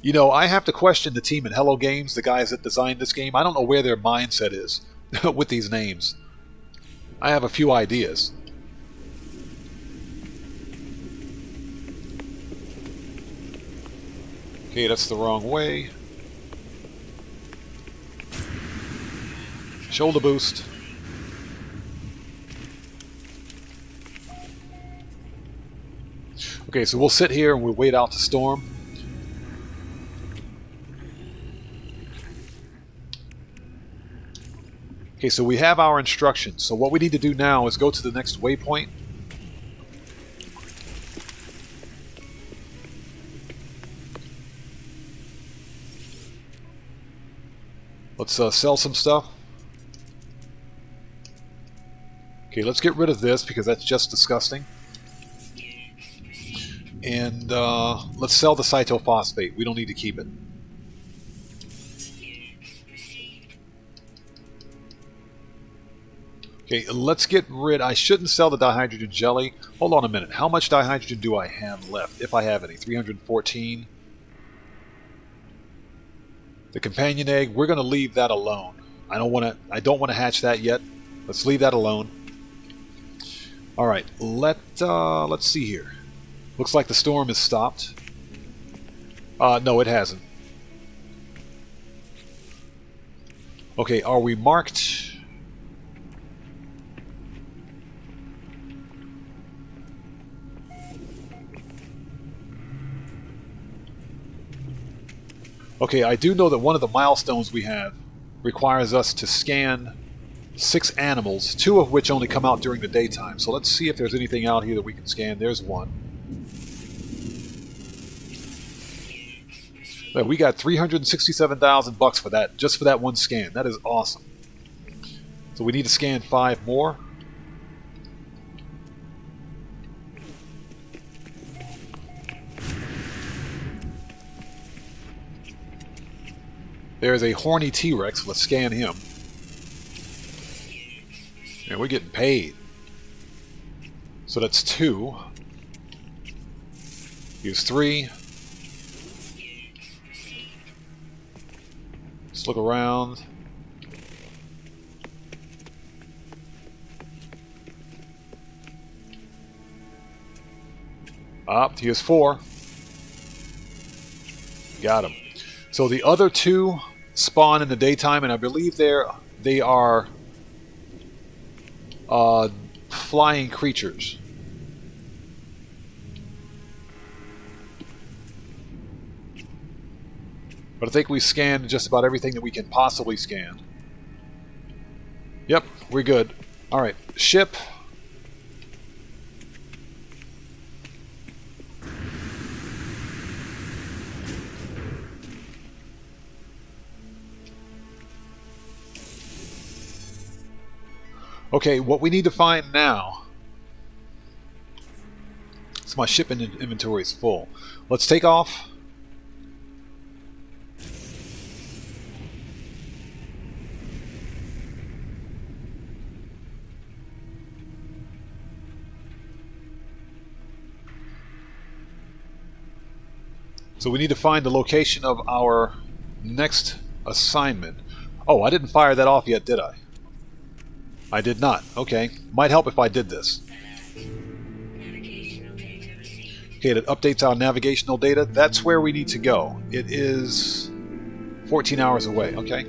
You know, I have to question the team at Hello Games, the guys that designed this game. I don't know where their mindset is with these names. I have a few ideas. Okay, that's the wrong way. Shoulder boost. Okay, so we'll sit here and we'll wait out the storm. Okay, so we have our instructions. So what we need to do now is go to the next waypoint. Let's sell some stuff. Okay, let's get rid of this because that's just disgusting. And let's sell the cytophosphate. We don't need to keep it. Okay, let's get rid... I shouldn't sell the dihydrogen jelly. Hold on a minute. How much dihydrogen do I have left? If I have any. 314. The companion egg, we're going to leave that alone. I don't want to hatch that yet. Let's leave that alone. Alright, let's see here. Looks like the storm has stopped. No, it hasn't. Okay, are we marked... Okay, I do know that one of the milestones we have requires us to scan 6 animals, 2 of which only come out during the daytime. So let's see if there's anything out here that we can scan. There's one. We got $367,000 for that, just for that one scan. That is awesome. So we need to scan 5 more. There's a horny T-Rex. Let's scan him. And we're getting paid. So that's 2. Here's 3. Let's look around. Here's 4. Got him. So the other 2 spawn in the daytime, and I believe they are flying creatures. But I think we scanned just about everything that we can possibly scan. Yep, we're good. Alright, ship. Okay, what we need to find now... So my ship inventory is full. Let's take off. So we need to find the location of our next assignment. Oh, I didn't fire that off yet, did I? I did not. Okay. Might help if I did this. Okay, that updates our navigational data. That's where we need to go. It is 14 hours away. Okay.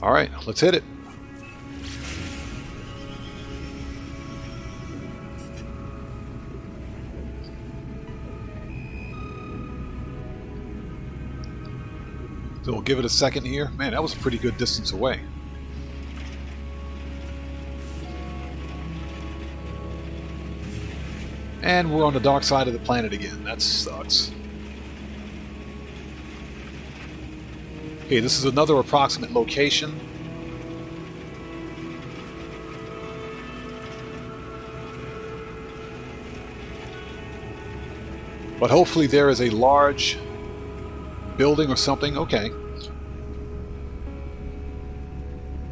Alright, let's hit it. So we'll give it a second here. Man, that was a pretty good distance away. And we're on the dark side of the planet again. That sucks. Okay, this is another approximate location. But hopefully there is a large building or something. Okay.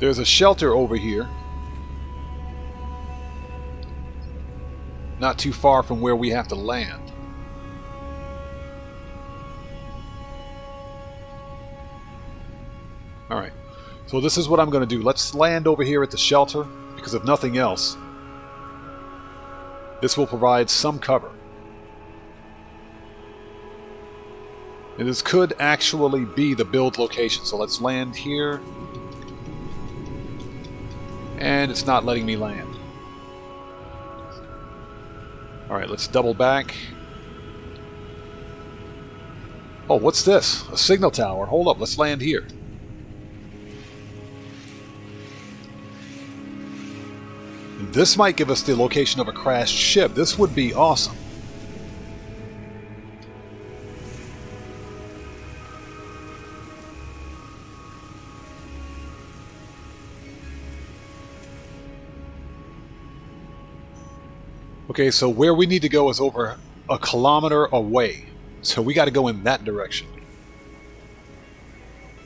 There's a shelter over here. Not too far from where we have to land. Alright. So this is what I'm going to do. Let's land over here at the shelter, because if nothing else, this will provide some cover. And this could actually be the build location. So let's land here. And it's not letting me land. Alright, let's double back. Oh, what's this? A signal tower. Hold up, let's land here. And this might give us the location of a crashed ship. This would be awesome. Okay, so where we need to go is over a kilometer away. So we got to go in that direction.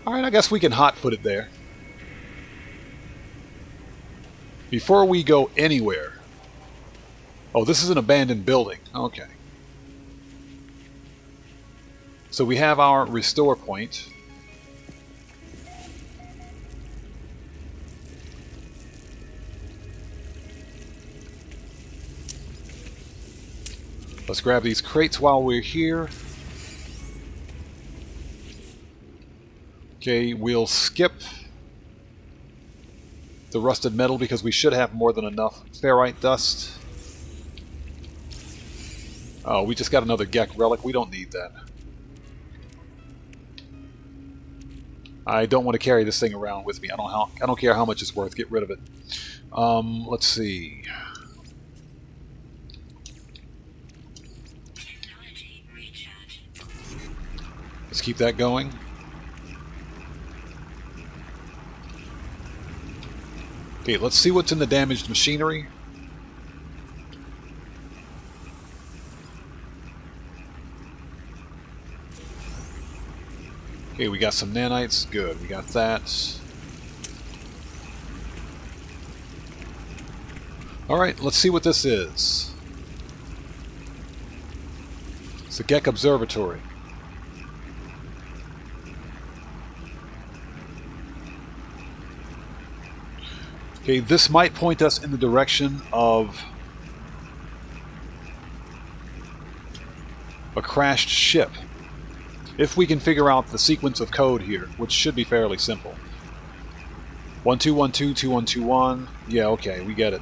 Alright, I guess we can hot-foot it there. Before we go anywhere... Oh, this is an abandoned building. Okay. So we have our restore point. Let's grab these crates while we're here. Okay, we'll skip the rusted metal because we should have more than enough ferrite dust. Oh, we just got another Gek relic. We don't need that. I don't want to carry this thing around with me. I don't care how much it's worth. Get rid of it. Let's see. Let's keep that going. Okay, let's see what's in the damaged machinery. Okay, we got some nanites. Good, we got that. Alright, let's see what this is. It's a Gek Observatory. Okay, this might point us in the direction of a crashed ship. If we can figure out the sequence of code here, which should be fairly simple. 1212, 2121. Yeah, okay, we get it.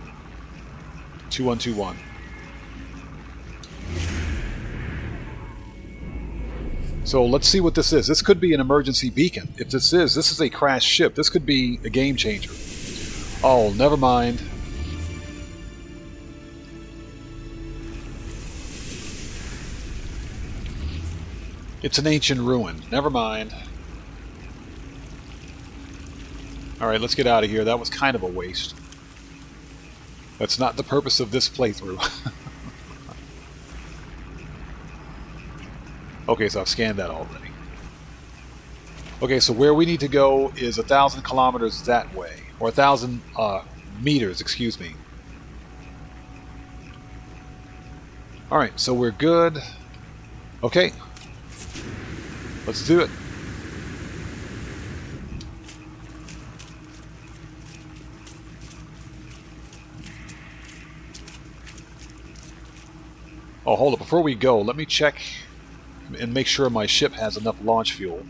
2121. So let's see what this is. This could be an emergency beacon. If this is a crashed ship. This could be a game changer. Oh, never mind. It's an ancient ruin. Never mind. Alright, let's get out of here. That was kind of a waste. That's not the purpose of this playthrough. Okay, so I've scanned that already. Okay, so where we need to go is 1,000 kilometers that way. Or 1,000 meters, excuse me. Alright, so we're good. Okay. Let's do it. Oh, hold up. Before we go, let me check and make sure my ship has enough launch fuel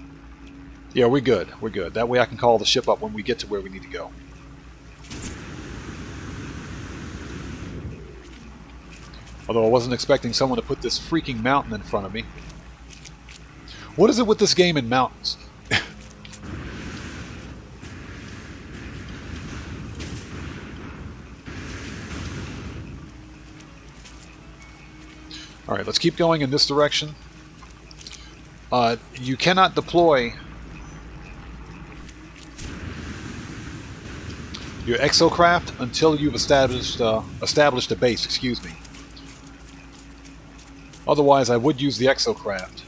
Yeah, we're good. We're good. That way I can call the ship up when we get to where we need to go. Although I wasn't expecting someone to put this freaking mountain in front of me. What is it with this game and mountains? Alright, let's keep going in this direction. You cannot deploy your exocraft until you've established a base, excuse me. Otherwise, I would use the exocraft.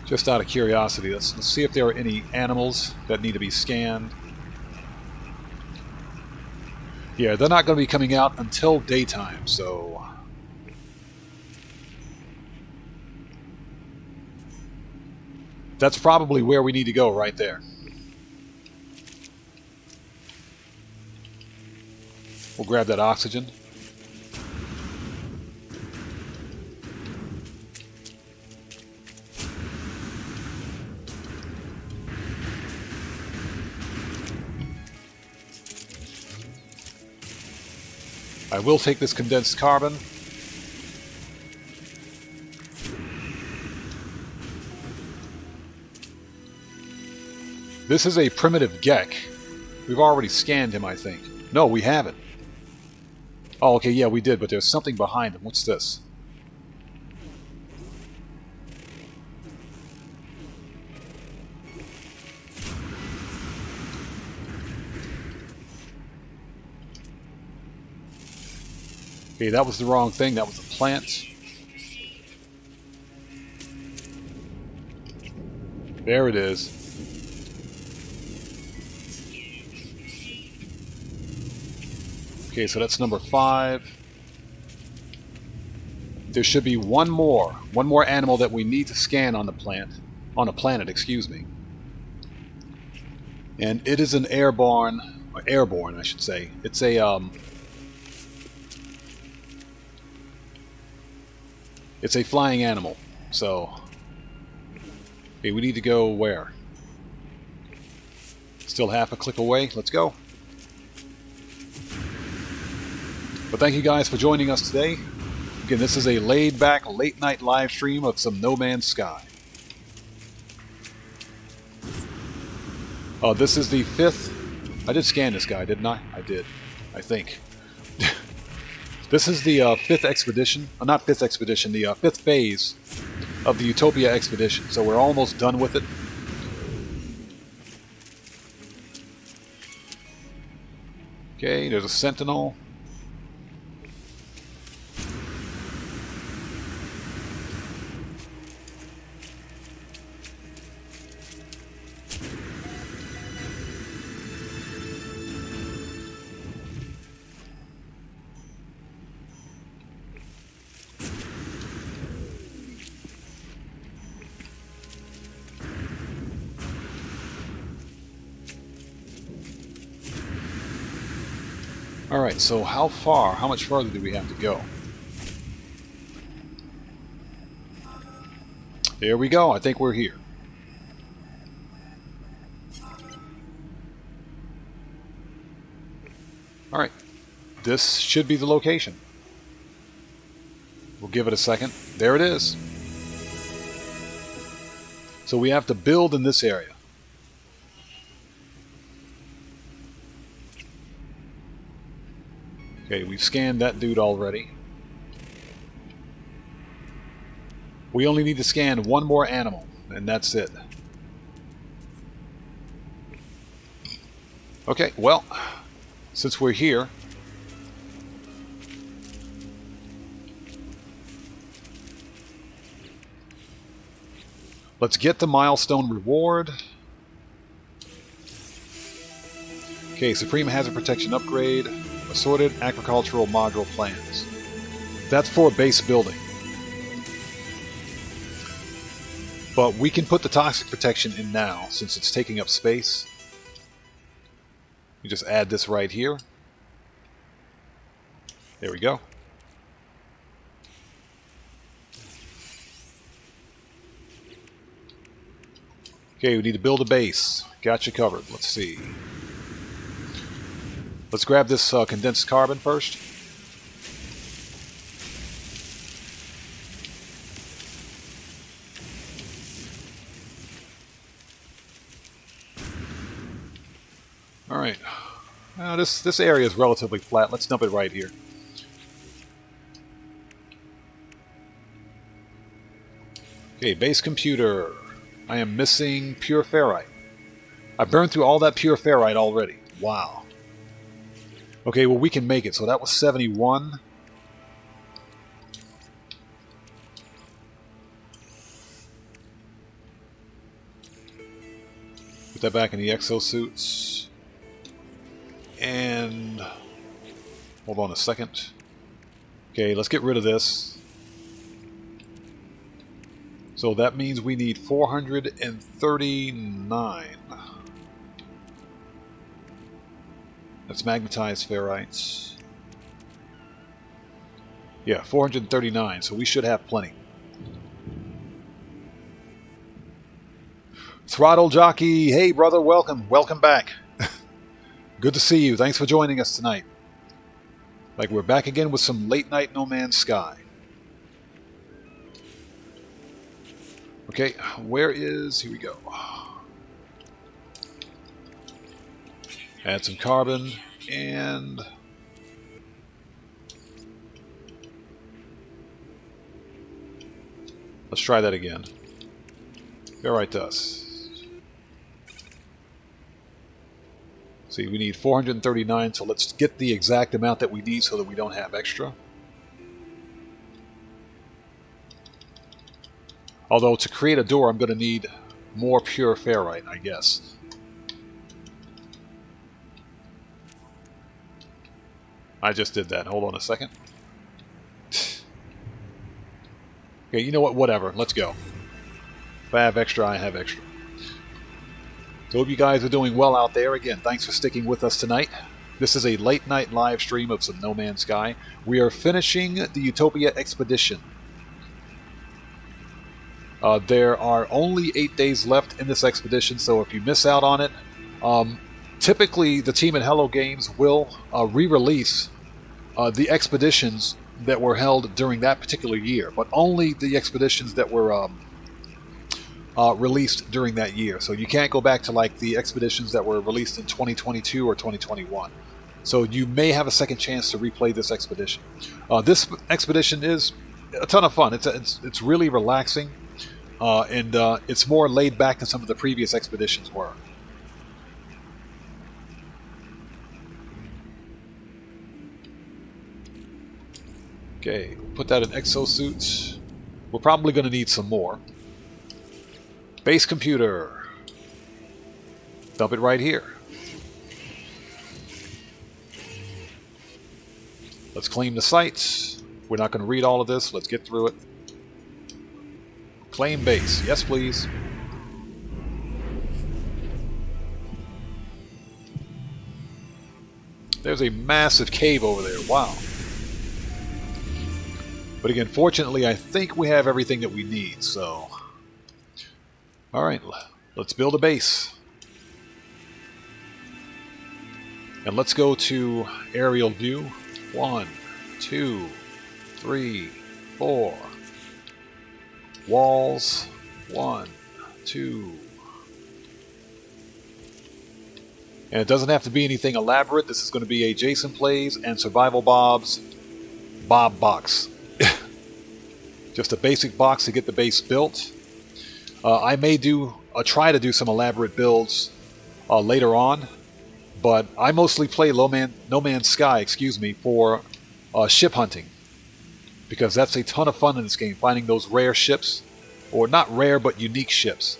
Just out of curiosity, let's see if there are any animals that need to be scanned. Yeah, they're not going to be coming out until daytime, so... That's probably where we need to go, right there. We'll grab that oxygen. I will take this condensed carbon. This is a primitive Gek. We've already scanned him, I think. No, we haven't. Oh, okay, yeah, we did, but there's something behind him. What's this? Okay, that was the wrong thing. That was a plant. There it is. Okay, so that's number 5. There should be one more animal that we need to scan on the planet, excuse me. And it is an airborne, I should say. It's a it's a flying animal. So, okay, we need to go where? Still half a click away. Let's go. But thank you guys for joining us today. Again, this is a laid-back, late-night live stream of some No Man's Sky. This is the 5th... I did scan this guy, didn't I? I did. I think. This is the 5th expedition. Not 5th expedition, the 5th phase of the Utopia expedition. So we're almost done with it. Okay, there's a sentinel. Alright, so how much further do we have to go? There we go, I think we're here. Alright, this should be the location. We'll give it a second. There it is. So we have to build in this area. Okay, we've scanned that dude already. We only need to scan one more animal, and that's it. Okay, well, since we're here, let's get the milestone reward. Okay, Supreme Hazard Protection Upgrade. Assorted agricultural module plans. That's for a base building. But we can put the toxic protection in now, since it's taking up space. We just add this right here. There we go. Okay, we need to build a base. Got you covered. Let's see. Let's grab this condensed carbon first. All right. This area is relatively flat. Let's dump it right here. Okay, base computer. I am missing pure ferrite. I burned through all that pure ferrite already. Wow. Okay, well we can make it. So that was 71. Put that back in the exosuits. And hold on a second. Okay, let's get rid of this. So that means we need 439. That's magnetized ferrites. Yeah, 439, so we should have plenty. Throttle Jockey, hey brother, welcome. Welcome back. Good to see you. Thanks for joining us tonight. Like, we're back again with some late night No Man's Sky. Okay, where is... Here we go. Add some carbon, and... let's try that again. Ferrite dust. See, we need 439, so let's get the exact amount that we need so that we don't have extra. Although, to create a door, I'm going to need more pure ferrite, I guess. I just did that. Hold on a second. Okay, you know what? Whatever. Let's go. If I have extra, I have extra. So hope you guys are doing well out there. Again, thanks for sticking with us tonight. This is a late night live stream of some No Man's Sky. We are finishing the Utopia expedition. There are only 8 days left in this expedition, so if you miss out on it, typically the team at Hello Games will re-release the expeditions that were held during that particular year, but only the expeditions that were released during that year. So you can't go back to like the expeditions that were released in 2022 or 2021. So you may have a second chance to replay this expedition. This expedition is a ton of fun. It's really relaxing. And it's more laid back than some of the previous expeditions were. Okay, put that in exosuits. We're probably going to need some more. Base computer. Dump it right here. Let's claim the sites. We're not going to read all of this. Let's get through it. Claim base. Yes, please. There's a massive cave over there. Wow. But again, fortunately, I think we have everything that we need, so... Alright, let's build a base. And let's go to aerial view. 1, 2, 3, 4... Walls, 1, 2. And it doesn't have to be anything elaborate. This is going to be a Jason Plays and Survival Bob's Bob box. Just a basic box to get the base built. I may try to do some elaborate builds later on, but I mostly play No Man's Sky, for ship hunting. Because that's a ton of fun in this game, finding those rare ships. Or not rare, but unique ships.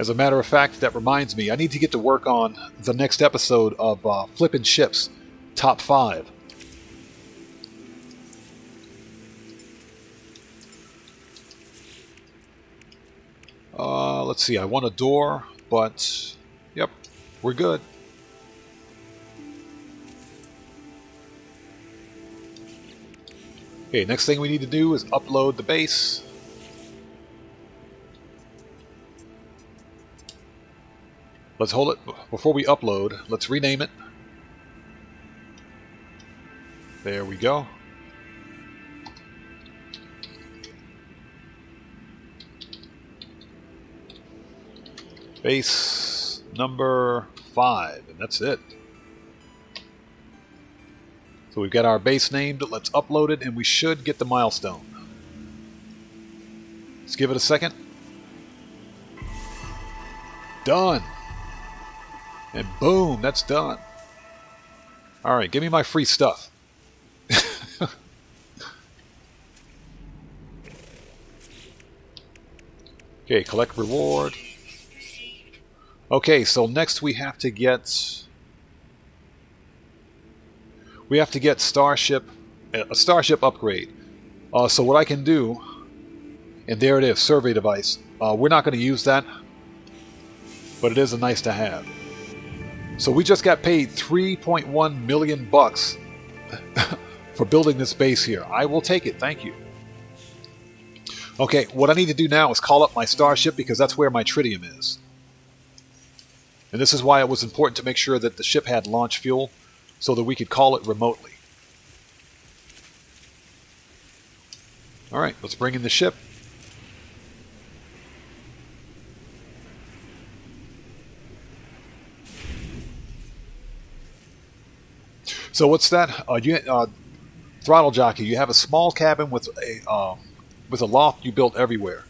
As a matter of fact, that reminds me, I need to get to work on the next episode of Flippin' Ships Top 5. Let's see, I want a door, but yep, we're good. Okay, next thing we need to do is upload the base. Let's hold it. Before we upload, let's rename it. There we go. Base number 5, and that's it. So we've got our base named. Let's upload it, and we should get the milestone. Let's give it a second. Done. And boom, that's done. Alright, give me my free stuff. Okay, collect reward. Okay, so next we have to get Starship, a Starship upgrade. So what I can do, and there it is, survey device. We're not going to use that, but it is a nice to have. So we just got paid 3.1 million bucks for building this base here. I will take it, thank you. Okay, what I need to do now is call up my Starship because that's where my tritium is. And this is why it was important to make sure that the ship had launch fuel so that we could call it remotely. Alright, let's bring in the ship. So what's that? Throttle jockey. You have a small cabin with a loft you built everywhere.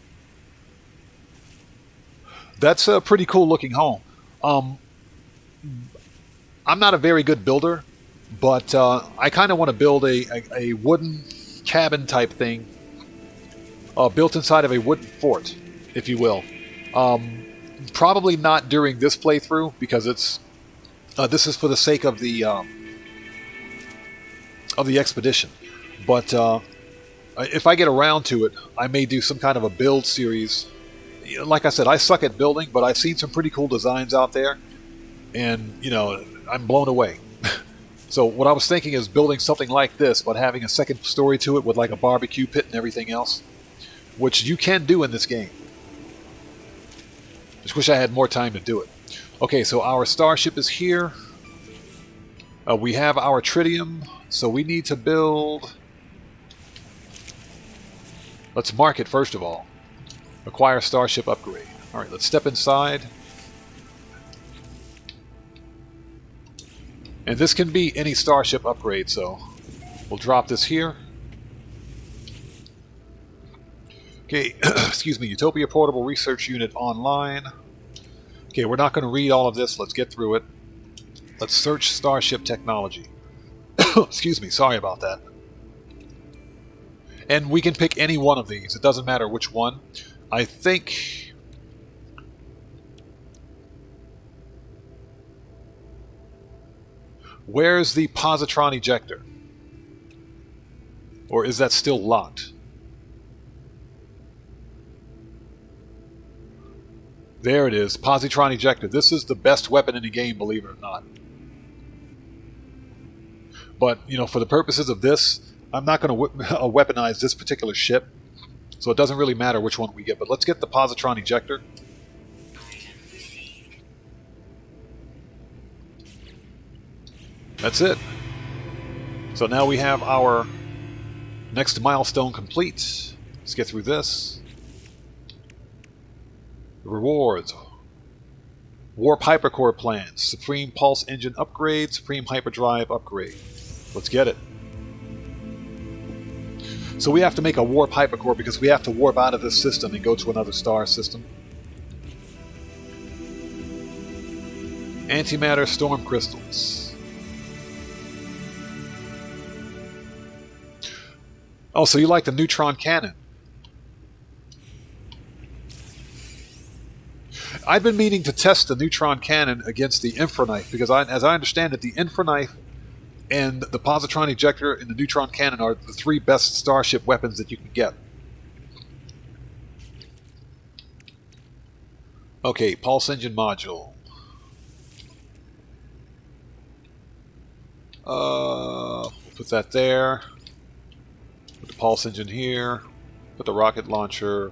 That's a pretty cool looking home. I'm not a very good builder, but I kind of want to build a wooden cabin type thing built inside of a wooden fort, if you will. Probably not during this playthrough because it's this is for the sake of the expedition. But if I get around to it, I may do some kind of a build series. Like I said, I suck at building, but I've seen some pretty cool designs out there, and you know, I'm blown away. So what I was thinking is building something like this, but having a second story to it with like a barbecue pit and everything else, which you can do in this game. Just wish I had more time to do it. Okay, so our Starship is here. We have our tritium, so we need to build... Let's mark it first of all. Acquire Starship upgrade. Alright, let's step inside. And this can be any Starship upgrade, so we'll drop this here. Okay, excuse me, Utopia Portable Research Unit online. Okay, we're not going to read all of this. Let's get through it. Let's search Starship technology. Excuse me, sorry about that. And we can pick any one of these. It doesn't matter which one. I think... Where's the positron ejector? Or is that still locked? There it is, positron ejector. This is the best weapon in the game, believe it or not. But, you know, for the purposes of this, I'm not going to weaponize this particular ship. So it doesn't really matter which one we get. But let's get the positron ejector. That's it. So now we have our next milestone complete. Let's get through this. Rewards. Warp Hypercore plans. Supreme Pulse Engine upgrade. Supreme Hyperdrive upgrade. Let's get it. So we have to make a Warp Hypercore because we have to warp out of this system and go to another star system. Antimatter Storm Crystals. Oh, so you like the neutron cannon. I've been meaning to test the neutron cannon against the infraknife because, as I understand it, the infraknife and the positron ejector and the neutron cannon are the 3 best starship weapons that you can get. Okay, pulse engine module. We'll put that there. Put the pulse engine here. Put the rocket launcher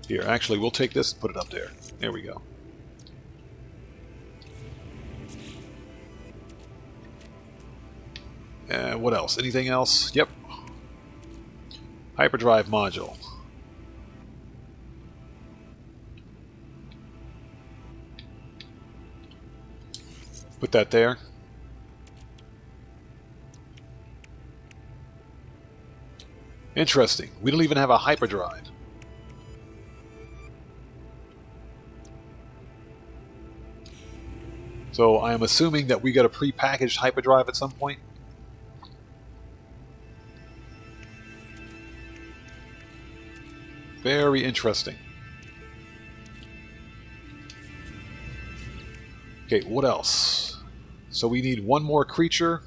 here. Actually, we'll take this and put it up there. There we go. What else? Anything else? Yep. Hyperdrive module. Put that there. Interesting. We don't even have a hyperdrive. So I am assuming that we got a pre-packaged hyperdrive at some point. Very interesting. Okay, what else? So we need one more creature.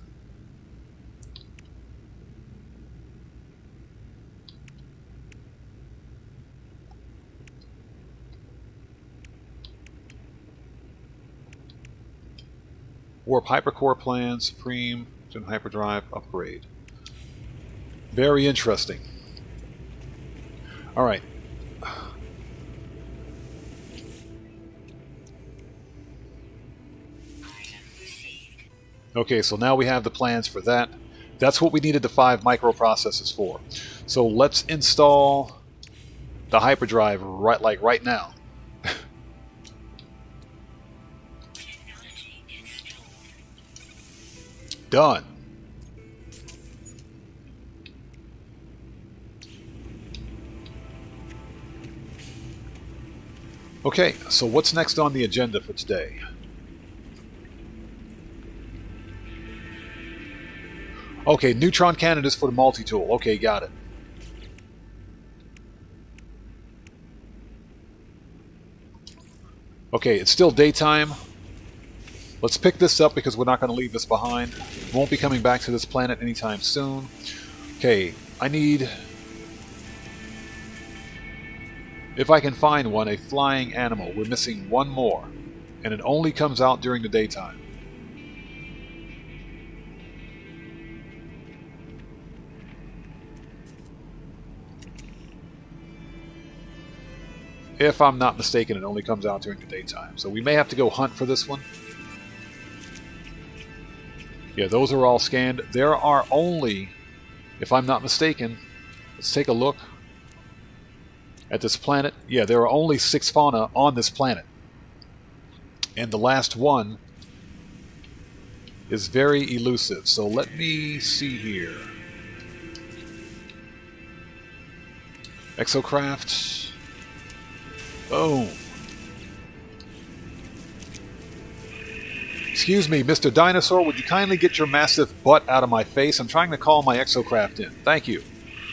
Warp hypercore plan, supreme, hyperdrive, upgrade. Very interesting. All right. Okay, so now we have the plans for that. That's what we needed the 5 microprocessors for. So let's install the hyperdrive right now. Done. Okay, so what's next on the agenda for today? Okay, neutron cannon is for the multi-tool. Okay, got it. Okay, it's still daytime. Let's pick this up because we're not going to leave this behind. Won't be coming back to this planet anytime soon. Okay, I need... If I can find one, a flying animal. We're missing one more. And it only comes out during the daytime. If I'm not mistaken, it only comes out during the daytime. So we may have to go hunt for this one. Yeah, those are all scanned. There are only, if I'm not mistaken, let's take a look at this planet. Yeah, there are only 6 fauna on this planet. And the last one is very elusive. So let me see here. Exocraft. Boom. Excuse me, Mr. Dinosaur, would you kindly get your massive butt out of my face? I'm trying to call my exocraft in. Thank you.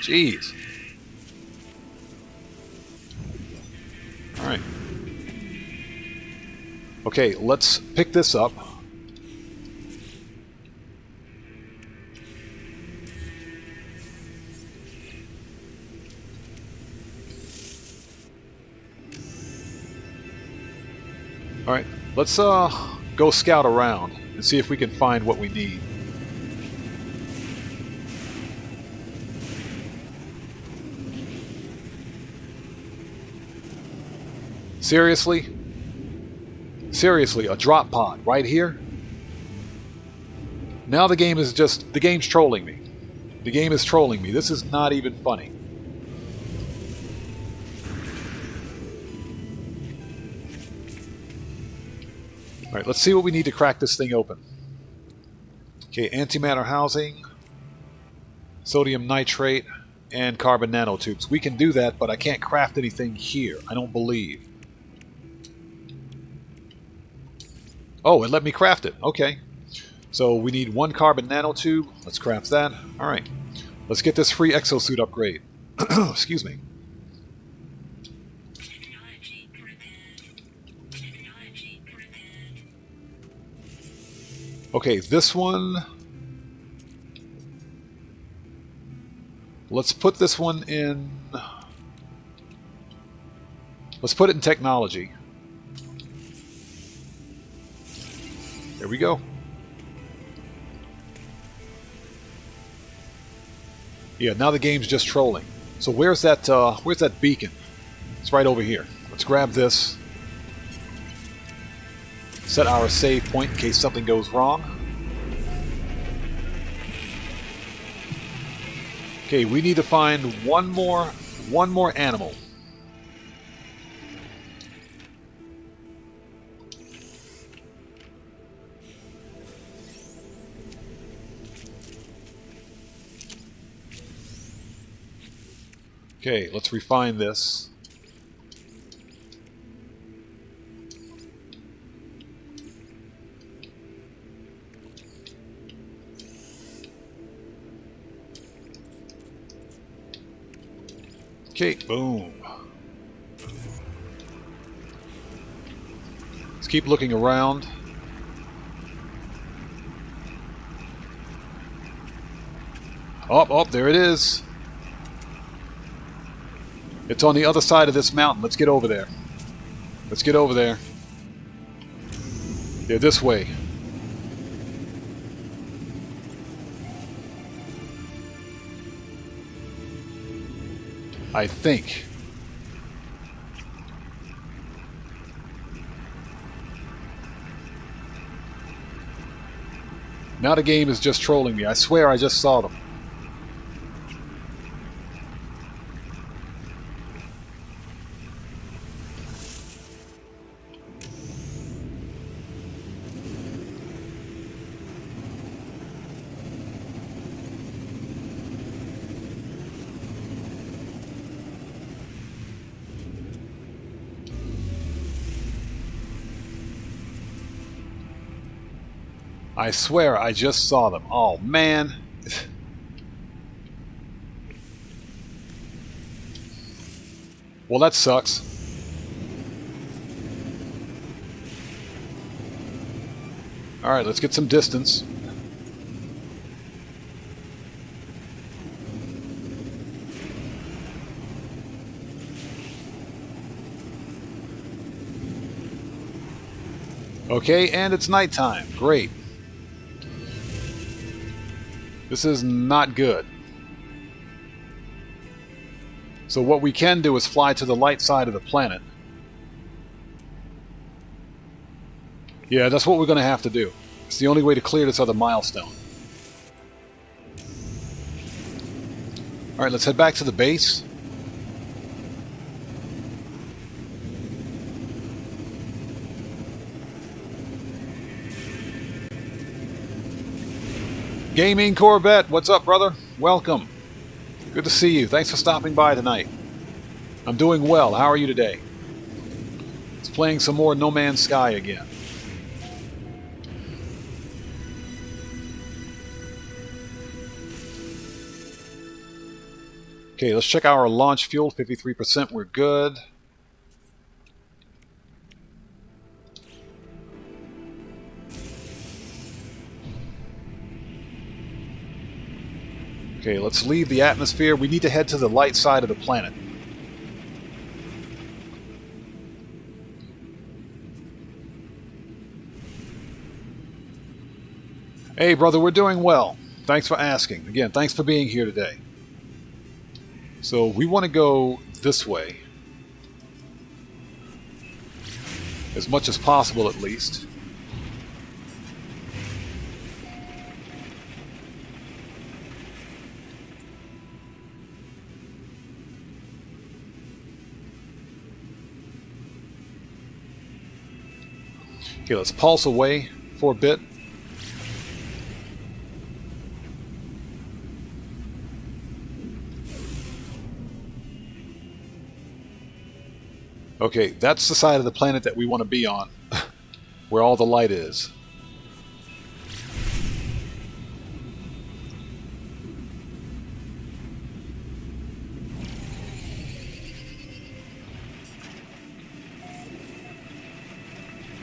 Jeez. Alright. Okay, let's pick this up. Alright, let's go scout around and see if we can find what we need. Seriously? Seriously, a drop pod right here? Now the game is just... the game's trolling me. The game is trolling me. This is not even funny. Alright, let's see what we need to crack this thing open. Okay, antimatter housing, sodium nitrate, and carbon nanotubes. We can do that, but I can't craft anything here, I don't believe. Oh, it let me craft it. Okay. So we need 1 carbon nanotube. Let's craft that. Alright. Let's get this free exosuit upgrade. Excuse me. Okay, this one... Let's put this one in... Let's put it in technology. There we go. Yeah, now the game's just trolling. So where's that beacon? It's right over here. Let's grab this. Set our save point in case something goes wrong. Okay, we need to find one more animal. Okay, let's refine this. Okay, boom. Let's keep looking around. Oh, there it is. It's on the other side of this mountain. Let's get over there. Let's get over there. They're this way. I think. Now the game is just trolling me. I swear I just saw them. I swear I just saw them. Oh, man. Well, that sucks. Alright, let's get some distance. Okay, and it's nighttime. Great. This is not good. So what we can do is fly to the light side of the planet. Yeah, that's what we're going to have to do. It's the only way to clear this other milestone. Alright, let's head back to the base. Gaming Corvette, what's up, brother? Welcome. Good to see you. Thanks for stopping by tonight. I'm doing well. How are you today? It's playing some more No Man's Sky again. Okay, let's check our launch fuel. 53%. We're good. Okay, let's leave the atmosphere. We need to head to the light side of the planet. Hey, brother, we're doing well. Thanks for asking. Again, thanks for being here today. So, we want to go this way. As much as possible, at least. Okay, let's pulse away for a bit. Okay, that's the side of the planet that we want to be on, where all the light is.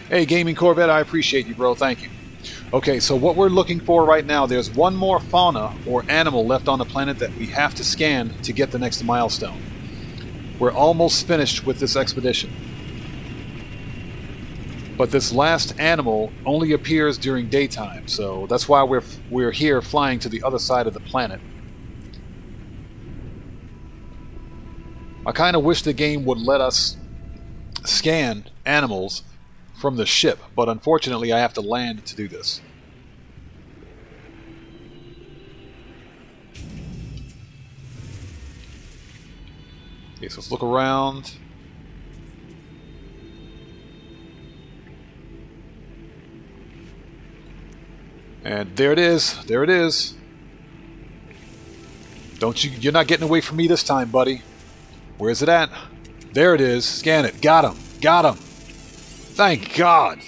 Hey, Gaming Corvette, I appreciate you, bro. Thank you. Okay, so what we're looking for right now, there's one more fauna or animal left on the planet that we have to scan to get the next milestone. We're almost finished with this expedition. But this last animal only appears during daytime, so that's why we're here flying to the other side of the planet. I kind of wish the game would let us scan animals from the ship, but unfortunately I have to land to do this. Okay, so let's look around. And there it is. There it is. You're not getting away from me this time, buddy. Where's it at? There it is. Scan it. Got him. Got him. Thank God.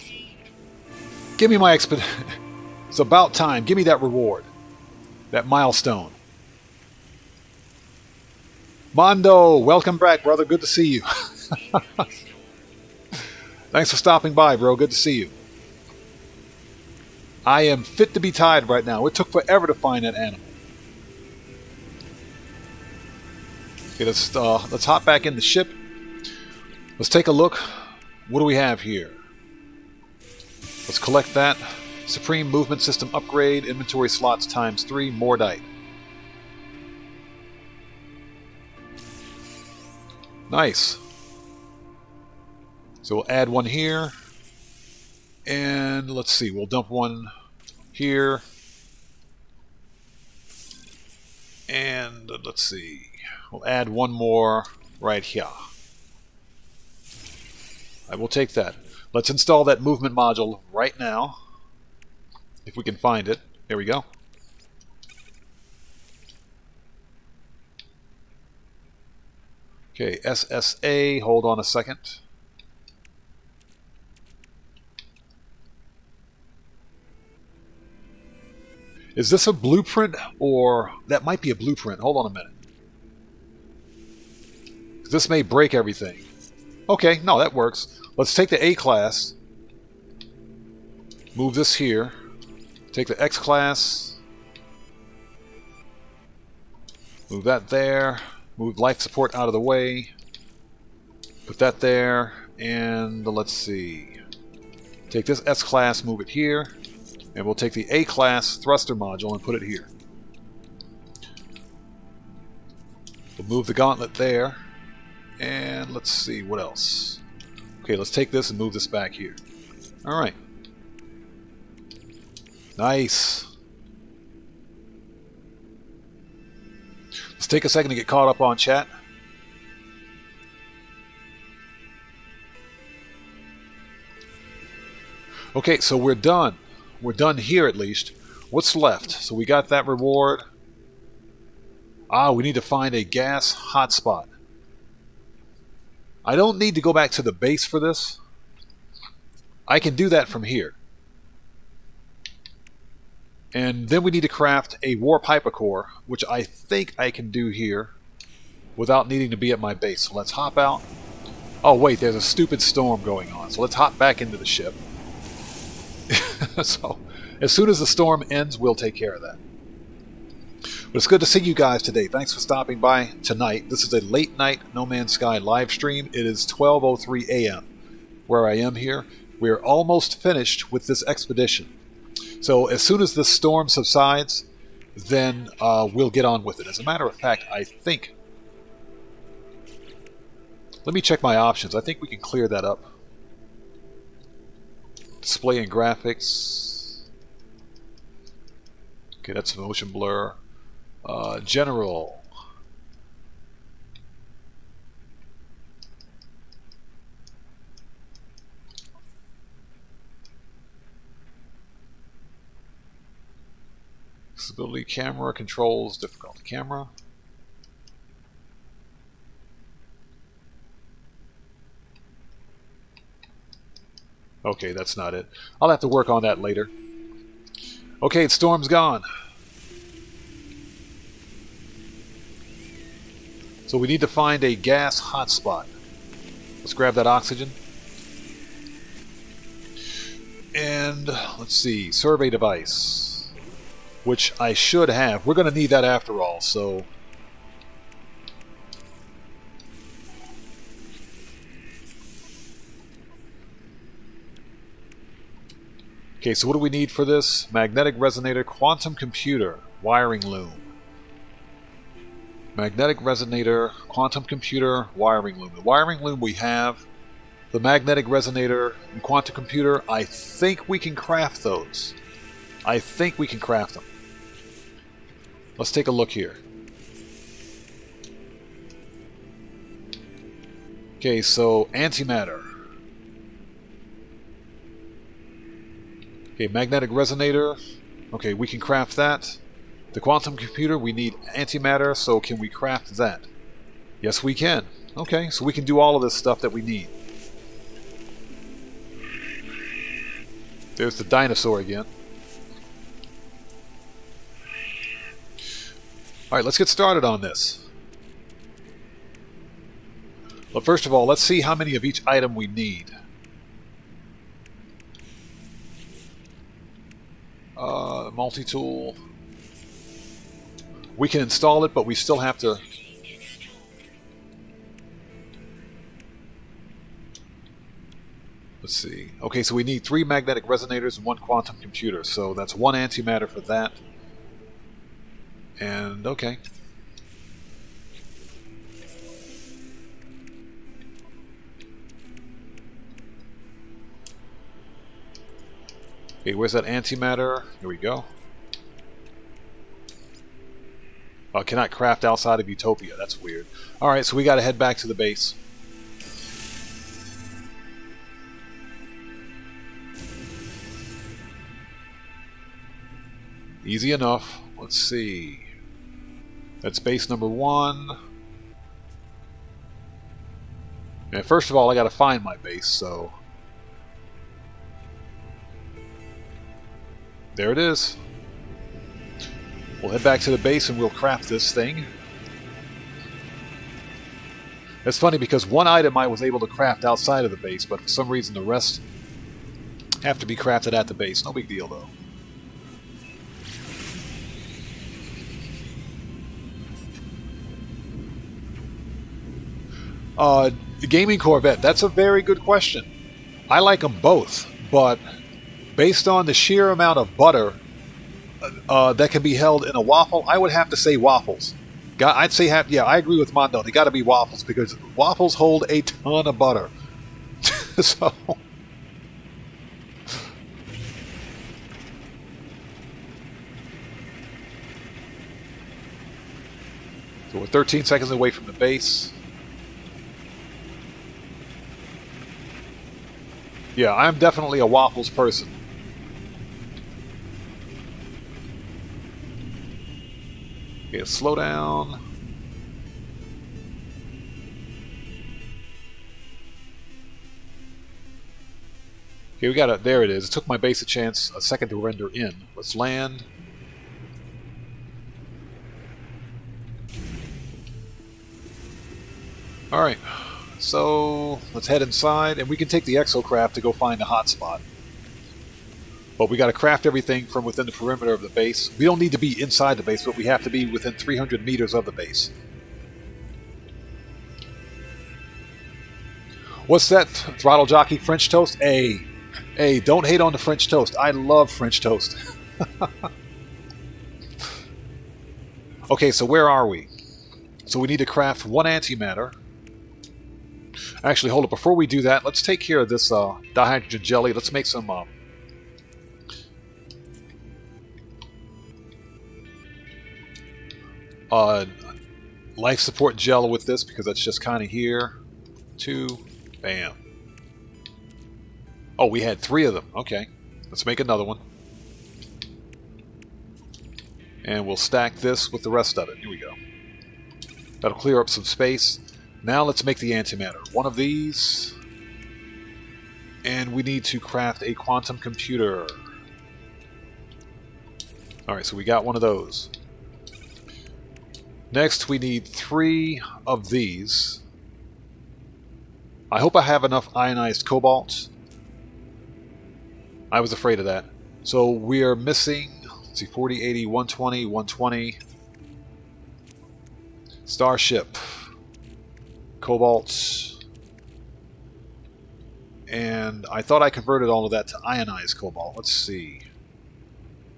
Give me my It's about time. Give me that reward. That milestone. Mondo, welcome back, brother. Good to see you. Thanks for stopping by, bro. Good to see you. I am fit to be tied right now. It took forever to find that animal. Okay, let's hop back in the ship. Let's take a look. What do we have here? Let's collect that. Supreme Movement System Upgrade. Inventory slots ×3. Mordite. Nice. So we'll add one here. And let's see. We'll dump one here. And let's see. We'll add one more right here. I will take that. Let's install that movement module right now. If we can find it. There we go. Okay, SSA. Hold on a second. Is this a blueprint, or that might be a blueprint? Hold on a minute. This may break everything. Okay, no, that works. Let's take the A class. Move this here. Take the X class. Move that there. Move life support out of the way. Put that there. And let's see. Take this S class, move it here. And we'll take the A class thruster module and put it here. We'll move the gauntlet there. And let's see, what else? Okay, let's take this and move this back here. Alright. Nice. Let's take a second to get caught up on chat. Okay, so we're done. We're done here at least. What's left? So we got that reward. Ah, we need to find a gas hotspot. I don't need to go back to the base for this. I can do that from here. And then we need to craft a warp hypercore, which I think I can do here without needing to be at my base. So let's hop out. Oh wait, there's a stupid storm going on. So let's hop back into the ship. So as soon as the storm ends, we'll take care of that. But it's good to see you guys today. Thanks for stopping by tonight. This is a late night No Man's Sky live stream. It is 12:03 a.m. where I am here. We're almost finished with this expedition. So as soon as the storm subsides, then we'll get on with it. As a matter of fact, I think... Let me check my options. I think we can clear that up. Display and graphics. Okay, that's motion blur. General. Accessibility, camera, controls, difficulty, camera. Okay, that's not it. I'll have to work on that later. Okay, the storm's gone. So we need to find a gas hotspot. Let's grab that oxygen. And let's see, survey device, which I should have. We're going to need that after all, so... Okay, so what do we need for this? Magnetic resonator, quantum computer, wiring loom. Magnetic resonator, quantum computer, wiring loom. The wiring loom we have. The magnetic resonator and quantum computer, I think we can craft those. I think we can craft them. Let's take a look here. Okay, so antimatter. Okay, magnetic resonator. Okay, we can craft that. The quantum computer, we need antimatter, so can we craft that? Yes, we can. Okay, so we can do all of this stuff that we need. There's the dinosaur again. Alright, let's get started on this. But first of all, let's see how many of each item we need. Multi-tool. We can install it, but we still have to... Let's see. Okay, so we need 3 magnetic resonators and 1 quantum computer. So that's 1 antimatter for that. And, okay. Okay, where's that antimatter? Here we go. Oh, cannot craft outside of Utopia. That's weird. Alright, so we gotta head back to the base. Easy enough. Let's see. That's base number 1. And first of all, I gotta find my base, so... There it is. We'll head back to the base and we'll craft this thing. It's funny because one item I was able to craft outside of the base, but for some reason the rest have to be crafted at the base. No big deal though. The Gaming Corvette, that's a very good question. I like them both, but based on the sheer amount of butter that can be held in a waffle, I would have to say waffles. I'd say, yeah, I agree with Mondo. They got to be waffles because waffles hold a ton of butter. So we're 13 seconds away from the base. Yeah, I'm definitely a waffles person. Okay, slow down. Okay, we got it. There it is. It took my base a second to render in. Let's land. Alright, so let's head inside, and we can take the exocraft to go find a hotspot. But we got to craft everything from within the perimeter of the base. We don't need to be inside the base, but we have to be within 300 meters of the base. What's that, Throttle Jockey? French toast? Hey, don't hate on the French toast. I love French toast. Okay, so where are we? So we need to craft 1 antimatter. Actually, hold it. Before we do that, let's take care of this dihydrogen jelly. Let's make some... life support gel with this because that's just kind of here. 2, bam. Oh, we had 3 of them. Okay, let's make another one. And we'll stack this with the rest of it. Here we go. That'll clear up some space. Now let's make the antimatter. 1 of these. And we need to craft a quantum computer. Alright, so we got 1 of those. Next, we need 3 of these. I hope I have enough ionized cobalt. I was afraid of that. So we are missing, let's see, 40, 80, 120, 120. Starship. Cobalt. And I thought I converted all of that to ionized cobalt. Let's see.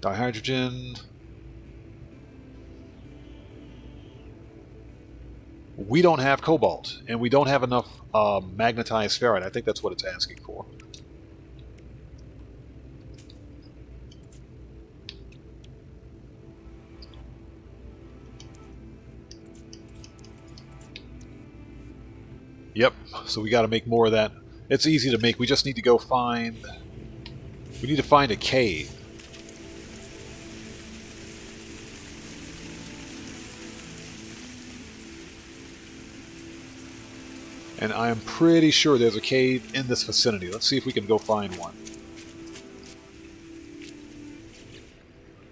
Dihydrogen. We don't have cobalt, and we don't have enough magnetized ferrite. I think that's what it's asking for. Yep, so we got to make more of that. It's easy to make. We just need to go find... We need to find a cave. And I'm pretty sure there's a cave in this vicinity. Let's see if we can go find one.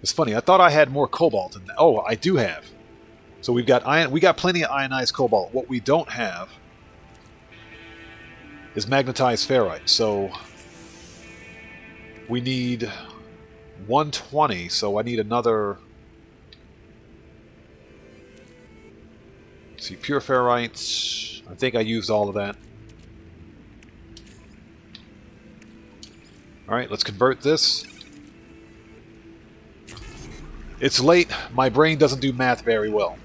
It's funny, I thought I had more cobalt than that. Oh, I do have. So we got plenty of ionized cobalt. What we don't have is magnetized ferrite. So we need 120, so I need another... Let's see, pure ferrites. I think I used all of that. Alright, let's convert this. It's late. My brain doesn't do math very well.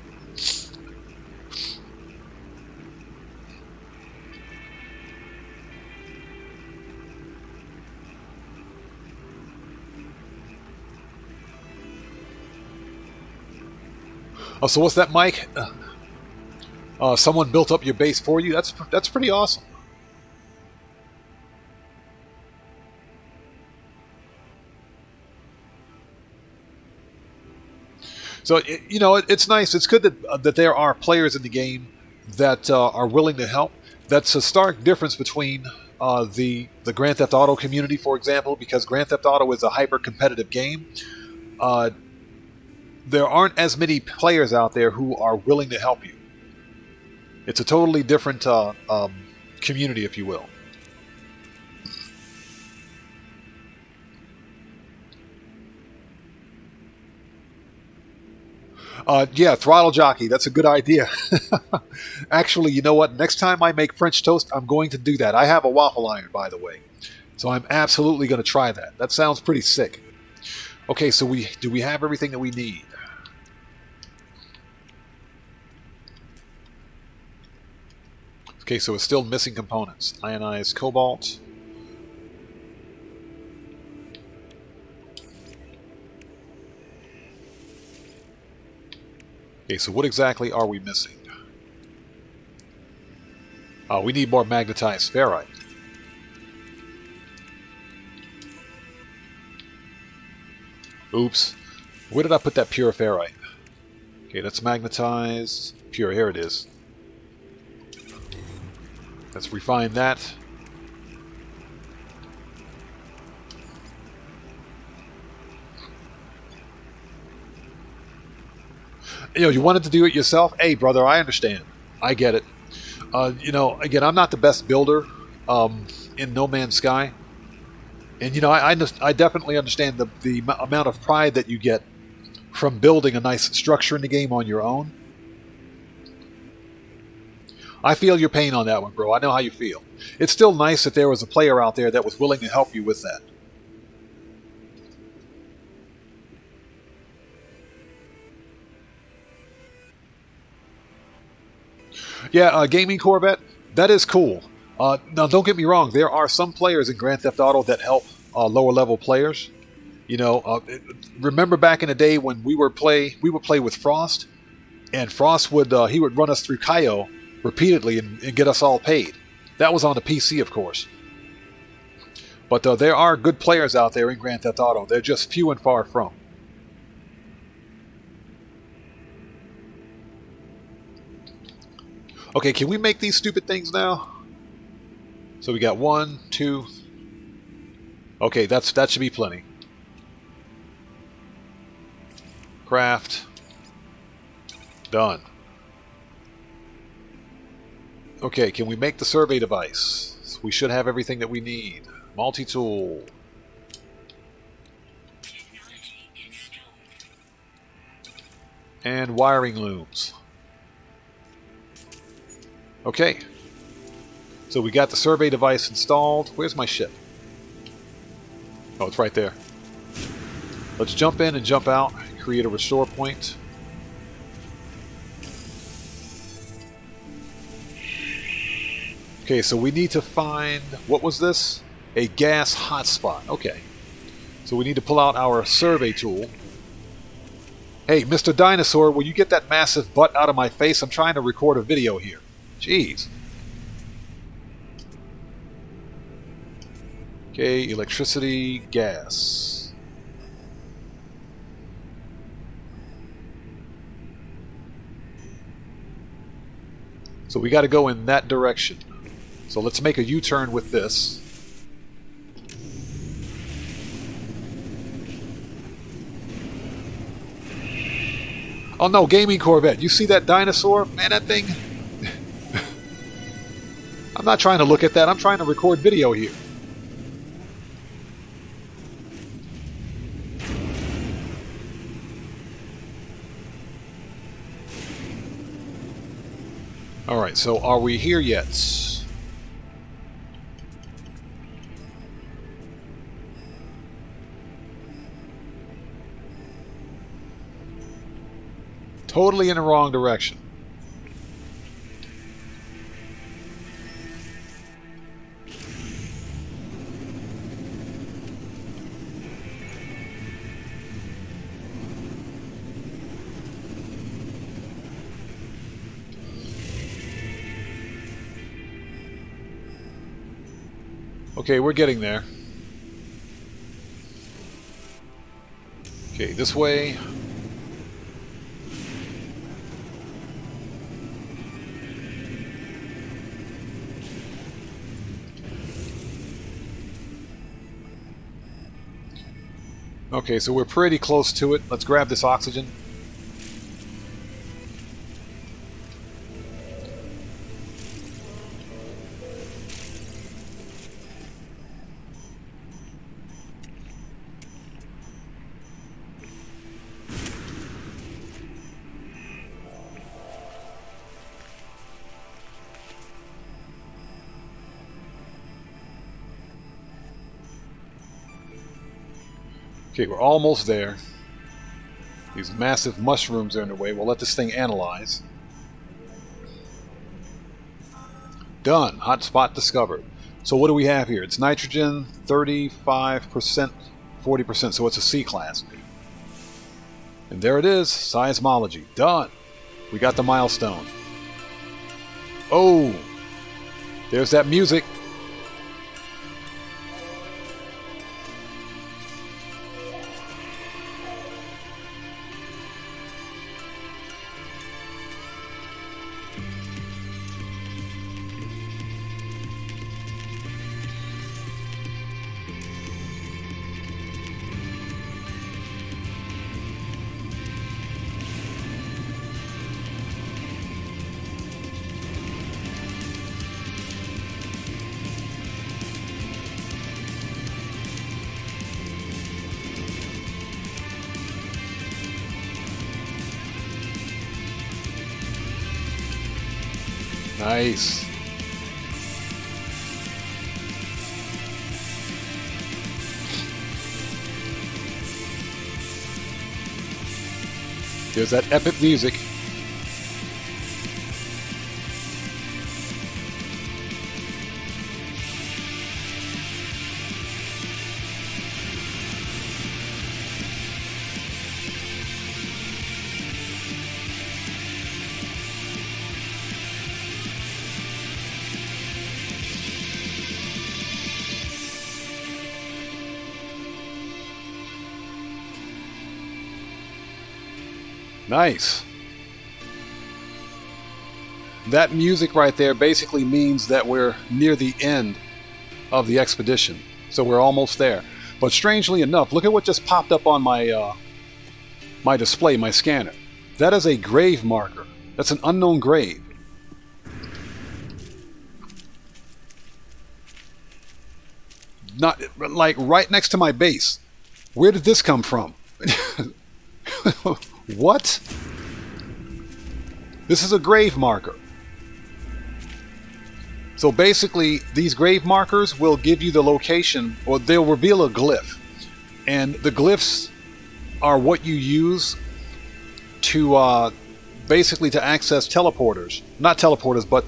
Oh, so what's that, Mike? Someone built up your base for you? That's pretty awesome. So, you know, it's nice. It's good that there are players in the game that are willing to help. That's a stark difference between the Grand Theft Auto community, for example, because Grand Theft Auto is a hyper-competitive game. There aren't as many players out there who are willing to help you. It's a totally different community, if you will. Yeah, throttle jockey. That's a good idea. Actually, you know what? Next time I make French toast, I'm going to do that. I have a waffle iron, by the way. So I'm absolutely going to try that. That sounds pretty sick. Okay, so do we have everything that we need? Okay, so it's still missing components. Ionized cobalt. Okay, so what exactly are we missing? We need more magnetized ferrite. Oops. Where did I put that pure ferrite? Okay, that's magnetized. Pure, here it is. Let's refine that. You know, you wanted to do it yourself? Hey, brother, I understand. I get it. You know, again, I'm not the best builder in No Man's Sky. And, you know, I definitely understand the amount of pride that you get from building a nice structure in the game on your own. I feel your pain on that one, bro. I know how you feel. It's still nice that there was a player out there that was willing to help you with that. Yeah, Gaming Corvette, that is cool. Now, don't get me wrong. There are some players in Grand Theft Auto that help lower-level players. You know, remember back in the day when we would play with Frost, and Frost would he would run us through Cayo repeatedly and get us all paid. That was on the PC, of course. But there are good players out there in Grand Theft Auto. They're just few and far from. Okay, can we make these stupid things now? So we got 1, 2. Okay, that should be plenty. Craft. Done. Okay, can we make the survey device? So we should have everything that we need. Multi-tool. and wiring looms. Okay. So we got the survey device installed. Where's my ship? Oh, it's right there. Let's jump in and jump out. Create a restore point. Okay, so we need to find... What was this? A gas hotspot. Okay. So we need to pull out our survey tool. Hey, Mr. Dinosaur, will you get that massive butt out of my face? I'm trying to record a video here. Jeez. Okay, electricity, gas. So we got to go in that direction. So let's make a U-turn with this. Oh no, gaming Corvette. You see that dinosaur? Man, that thing... I'm not trying to look at that. I'm trying to record video here. Alright, so are we here yet? Totally in the wrong direction. Okay, we're getting there. Okay, this way. Okay, so we're pretty close to it. Let's grab this oxygen. Okay, we're almost there. These massive mushrooms are in the way. We'll let this thing analyze. Done. Hotspot discovered. So what do we have here? It's nitrogen, 35%, 40%, so it's a C class. And there it is, seismology. Done. We got the milestone. Oh, there's that music. Nice. There's that epic music. Nice. That music right there basically means that we're near the end of the expedition. So we're almost there. But strangely enough, look at what just popped up on my my display, my scanner. That is a grave marker. That's an unknown grave. Not like right next to my base. Where did this come from? What? This is a grave marker. So basically, these grave markers will give you the location, or they'll reveal a glyph. And the glyphs are what you use to basically to access teleporters. Not teleporters, but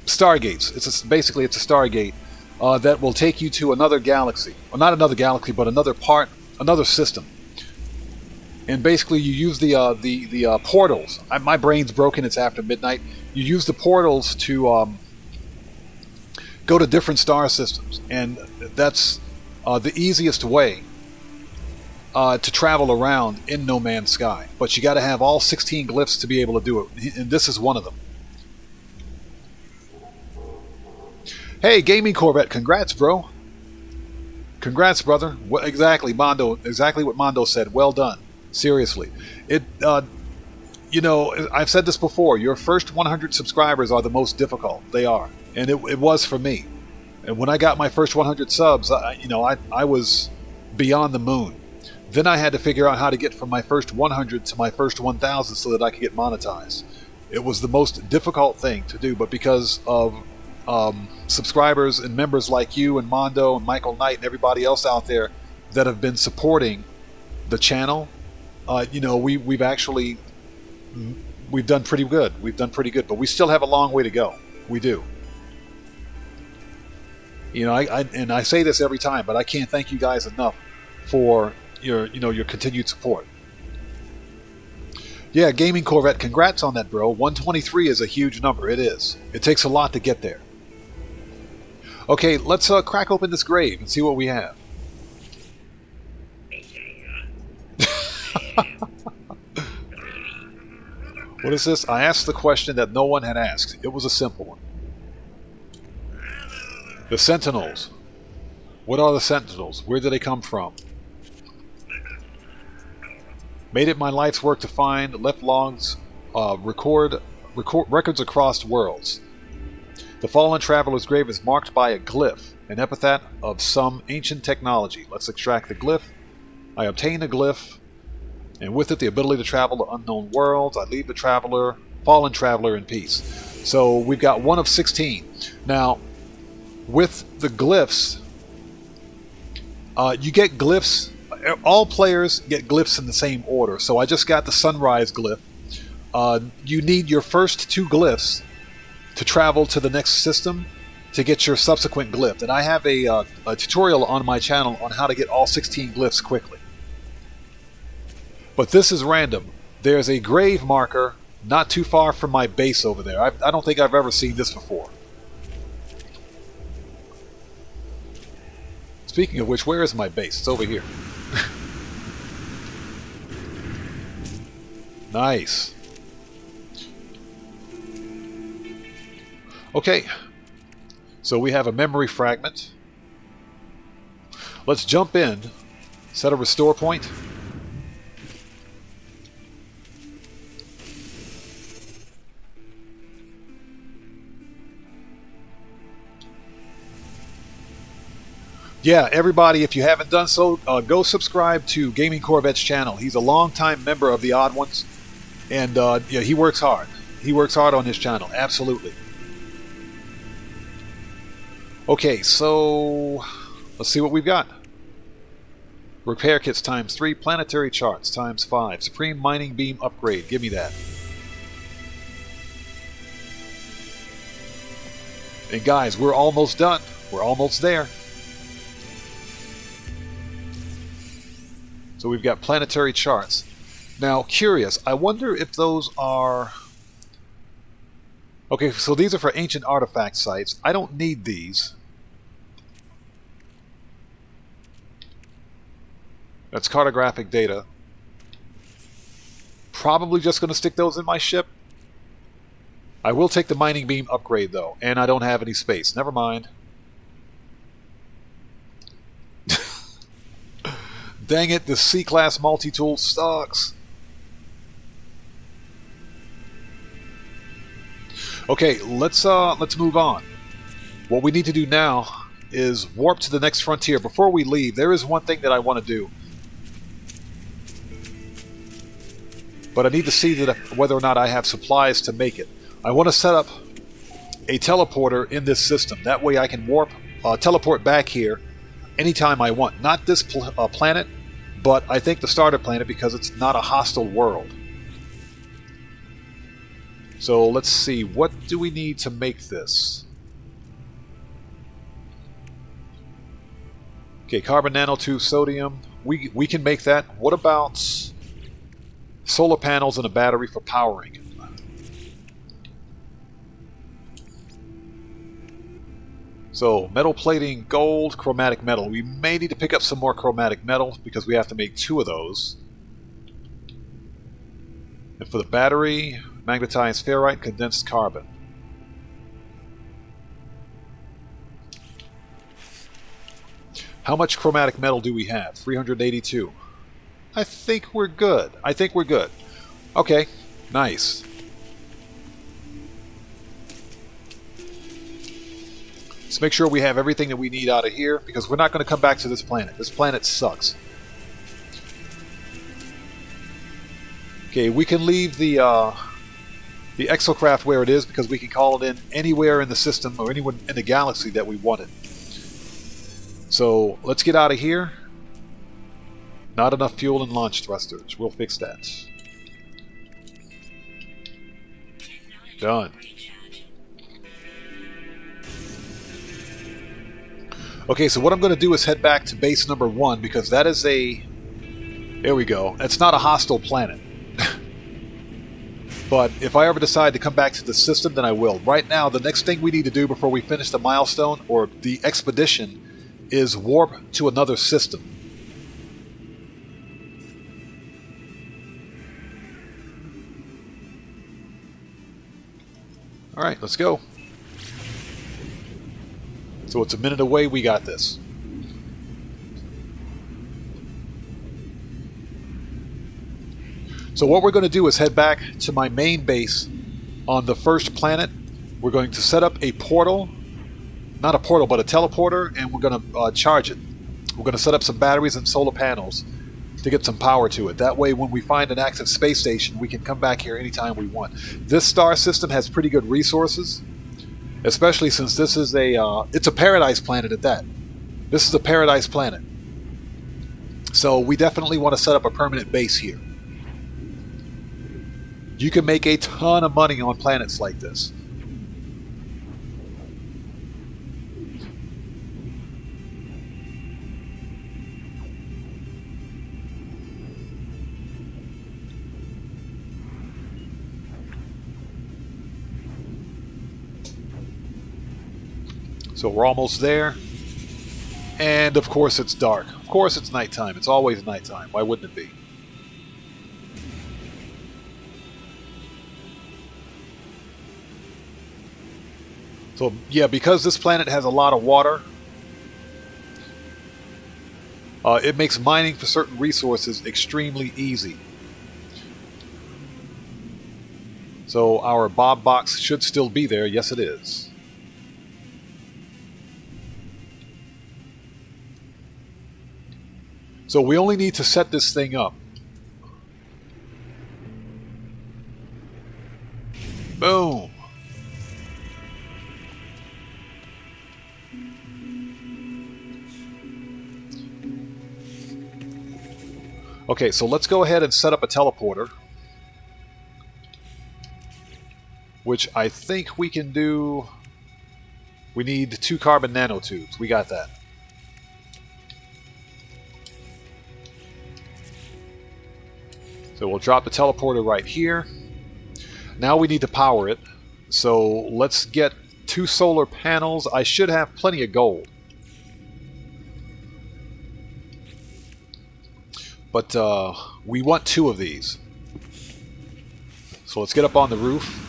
stargates. Basically it's a stargate that will take you to another galaxy. Or not another galaxy, but another system. And basically you use the portals. My brain's broken, it's after midnight. You use the portals to go to different star systems. And that's the easiest way to travel around in No Man's Sky. But you got to have all 16 glyphs to be able to do it. And this is one of them. Hey, Gaming Corvette, congrats, bro. Congrats, brother. Exactly, Mondo. Exactly what Mondo said. Well done. Seriously. You know, I've said this before. Your first 100 subscribers are the most difficult. They are. And it was for me. And when I got my first 100 subs, I was beyond the moon. Then I had to figure out how to get from my first 100 to my first 1,000 so that I could get monetized. It was the most difficult thing to do, but because of subscribers and members like you and Mondo and Michael Knight and everybody else out there that have been supporting the channel, we've done pretty good. We've done pretty good, but we still have a long way to go. We do. You know, I say this every time, but I can't thank you guys enough for your continued support. Yeah, Gaming Corvette, congrats on that, bro. 123 is a huge number. It is. It takes a lot to get there. Okay, let's crack open this grave and see what we have. What is this? I asked the question that no one had asked. It was a simple one. The Sentinels. What are the Sentinels? Where do they come from? Made it my life's work to find, left logs, records across worlds. The fallen traveler's grave is marked by a glyph, an epithet of some ancient technology. Let's extract the glyph. I obtain a glyph, and with it the ability to travel to unknown worlds. I leave the fallen traveler in peace. So we've got one of 16. Now, with the glyphs, you get glyphs. All players get glyphs in the same order. So I just got the sunrise glyph. You need your first 2 glyphs to travel to the next system to get your subsequent glyph. And I have a tutorial on my channel on how to get all 16 glyphs quickly. But this is random. There's a grave marker not too far from my base over there. I don't think I've ever seen this before. Speaking of which, where is my base? It's over here. Nice. Okay. So we have a memory fragment. Let's jump in. Set a restore point. Yeah, everybody, if you haven't done so, go subscribe to Gaming Corvette's channel. He's a longtime member of the Odd Ones, and yeah, he works hard. He works hard on his channel, absolutely. Okay, so let's see what we've got. Repair kits ×3, planetary charts ×5, supreme mining beam upgrade. Give me that. And guys, we're almost done. We're almost there. So we've got planetary charts. Now, curious, I wonder if those are... Okay, so these are for ancient artifact sites. I don't need these. That's cartographic data. Probably just going to stick those in my ship. I will take the mining beam upgrade, though, and I don't have any space. Never mind. Dang it, this C-class multi-tool sucks. Okay, let's move on. What we need to do now is warp to the next frontier. Before we leave, there is one thing that I want to do. but I need to see that whether or not I have supplies to make it. I want to set up a teleporter in this system. That way I can teleport back here anytime I want. Not this planet, but I think the starter planet because it's not a hostile world. So let's see, what do we need to make this? Okay, carbon nanotube, sodium. We can make that. What about solar panels and a battery for powering it? So, metal plating, gold, chromatic metal. We may need to pick up some more chromatic metal because we have to make 2 of those. And for the battery, magnetized ferrite, condensed carbon. How much chromatic metal do we have? 382. I think we're good. Okay, nice. Let's make sure we have everything that we need out of here because we're not going to come back to this planet. This planet sucks. Okay, we can leave the exocraft where it is because we can call it in anywhere in the system or anywhere in the galaxy that we want it. So let's get out of here. Not enough fuel and launch thrusters. We'll fix that. Done. Okay, so what I'm going to do is head back to base number 1 because that is a... There we go. It's not a hostile planet. But if I ever decide to come back to the system, then I will. Right now, the next thing we need to do before we finish the milestone or the expedition is warp to another system. Alright, let's go. So it's a minute away, we got this. So what we're going to do is head back to my main base on the first planet. We're going to set up a portal. Not a portal, but a teleporter, and we're going to charge it. We're going to set up some batteries and solar panels to get some power to it. That way, when we find an active space station, we can come back here anytime we want. This star system has pretty good resources, especially since this is it's a paradise planet at that. This is a paradise planet. So we definitely want to set up a permanent base here. You can make a ton of money on planets like this. So we're almost there. And of course it's dark. Of course it's nighttime. It's always nighttime. Why wouldn't it be? So yeah, because this planet has a lot of water, it makes mining for certain resources extremely easy. So our Bob box should still be there. Yes, it is. So we only need to set this thing up. Boom. Okay, so let's go ahead and set up a teleporter, which I think we can do. We need 2 carbon nanotubes. We got that. So we'll drop the teleporter right here. Now we need to power it. So let's get 2 solar panels. I should have plenty of gold. But we want 2 of these. So let's get up on the roof.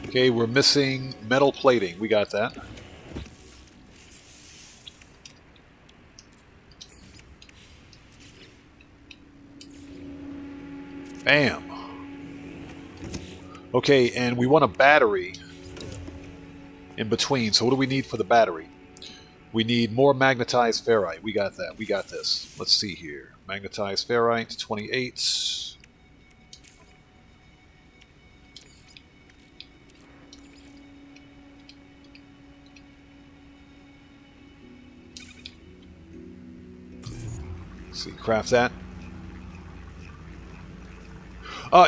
Okay, we're missing metal plating. We got that. Bam. Okay, and we want a battery in between. So what do we need for the battery? We need more magnetized ferrite. We got that. We got this. Let's see here. Magnetized ferrite, 28. Let's see, craft that.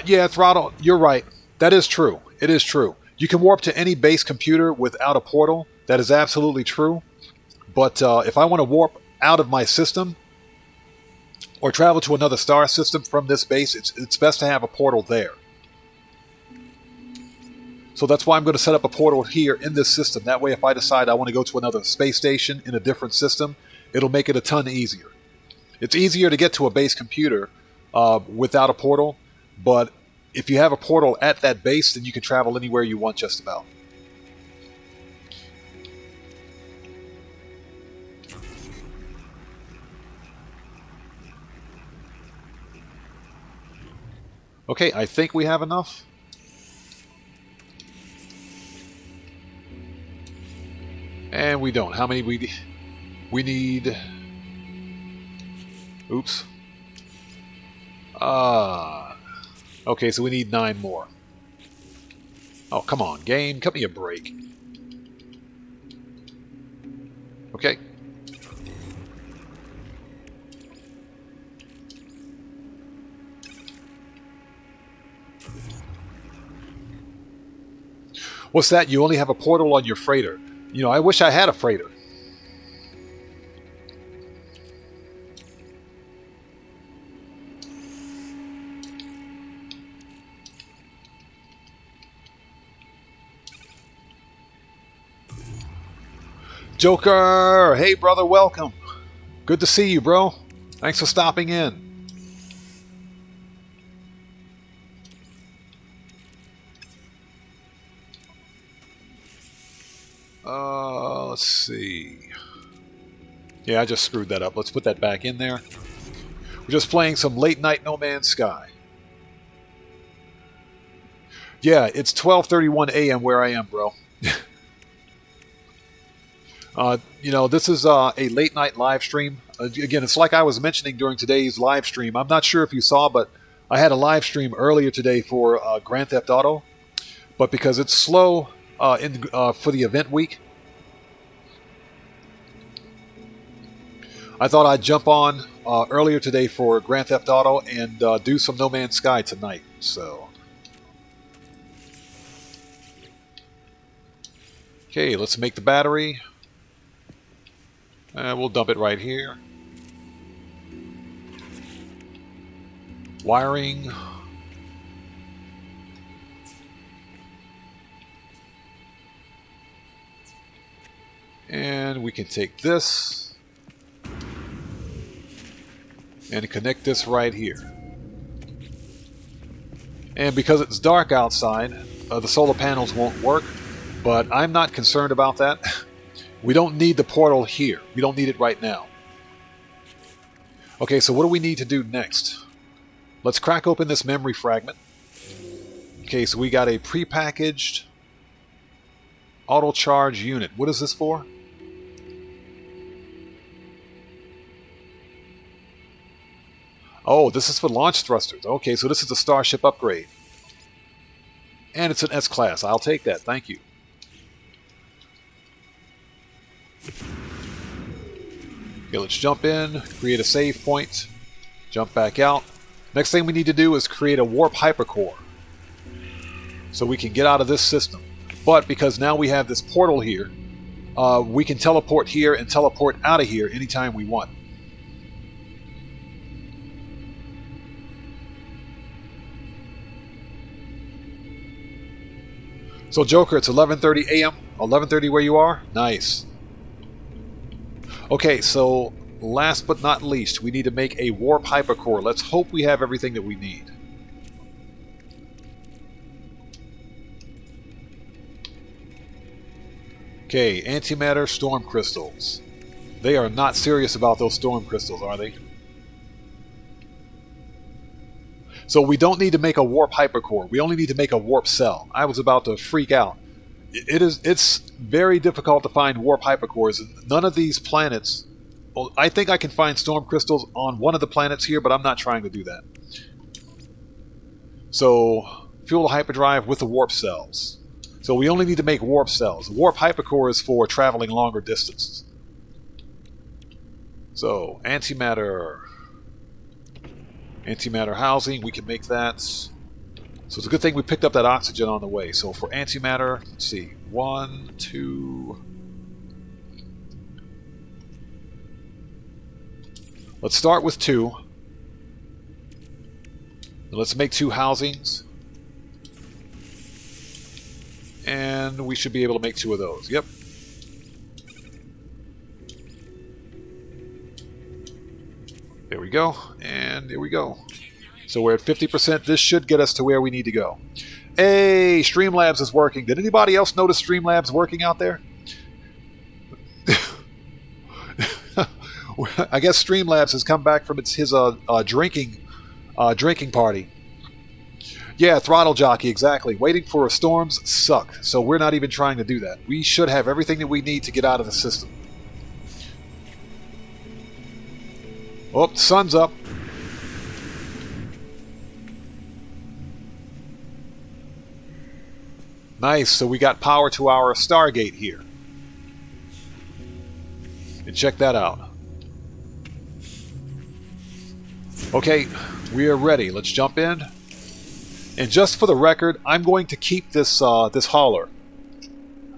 Yeah, Throttle, you're right. That is true. It is true. You can warp to any base computer without a portal. That is absolutely true. But if I want to warp out of my system or travel to another star system from this base, it's best to have a portal there. So that's why I'm going to set up a portal here in this system. That way, if I decide I want to go to another space station in a different system, it'll make it a ton easier. It's easier to get to a base computer without a portal, but if you have a portal at that base, then you can travel anywhere you want just about. Okay, I think we have enough. And we don't. How many we need? Oops. Okay, so we need 9 more. Oh, come on, game. Cut me a break. Okay. What's that? You only have a portal on your freighter. You know, I wish I had a freighter. Joker! Hey, brother, welcome. Good to see you, bro. Thanks for stopping in. Let's see. Yeah, I just screwed that up. Let's put that back in there. We're just playing some late night No Man's Sky. Yeah, it's 12:31 a.m. where I am, bro. You know, this is a late night live stream. Again, it's like I was mentioning during today's live stream. I'm not sure if you saw, but I had a live stream earlier today for Grand Theft Auto. But because it's slow for the event week, I thought I'd jump on earlier today for Grand Theft Auto and do some No Man's Sky tonight. So, okay, let's make the battery. We'll dump it right here. Wiring. And we can take this and connect this right here. And because it's dark outside, the solar panels won't work, but I'm not concerned about that. We don't need the portal here. We don't need it right now. Okay, so what do we need to do next? Let's crack open this memory fragment. Okay, so we got a prepackaged auto charge unit. What is this for? Oh, this is for launch thrusters. Okay, so this is a Starship upgrade. And it's an S-Class. I'll take that. Thank you. Okay, let's jump in, create a save point, jump back out. Next thing we need to do is create a warp hypercore so we can get out of this system. But because now we have this portal here, we can teleport here and teleport out of here anytime we want. So Joker, it's 11:30 a.m. 11:30 where you are? Nice. Okay, so last but not least, we need to make a warp hypercore. Let's hope we have everything that we need. Okay, antimatter storm crystals. They are not serious about those storm crystals, are they? So we don't need to make a warp hypercore. We only need to make a warp cell. I was about to freak out It's very difficult to find warp hypercores. None of these planets. Well, I think I can find storm crystals on one of the planets here, but I'm not trying to do that. So, fuel the hyperdrive with the warp cells. So we only need to make warp cells. The warp hypercore is for traveling longer distances. So, antimatter housing, we can make that. So it's a good thing we picked up that oxygen on the way. So for antimatter, let's see, 1, 2. Let's start with 2. Let's make 2 housings. And we should be able to make 2 of those. Yep. There we go. And there we go. So we're at 50%. This should get us to where we need to go. Hey, Streamlabs is working. Did anybody else notice Streamlabs working out there? I guess Streamlabs has come back from his drinking party. Yeah, throttle jockey, exactly. Waiting for storms suck, so we're not even trying to do that. We should have everything that we need to get out of the system. Oh, the sun's up. Nice, so we got power to our Stargate here. And check that out. Okay, we are ready. Let's jump in. And just for the record, I'm going to keep this this hauler.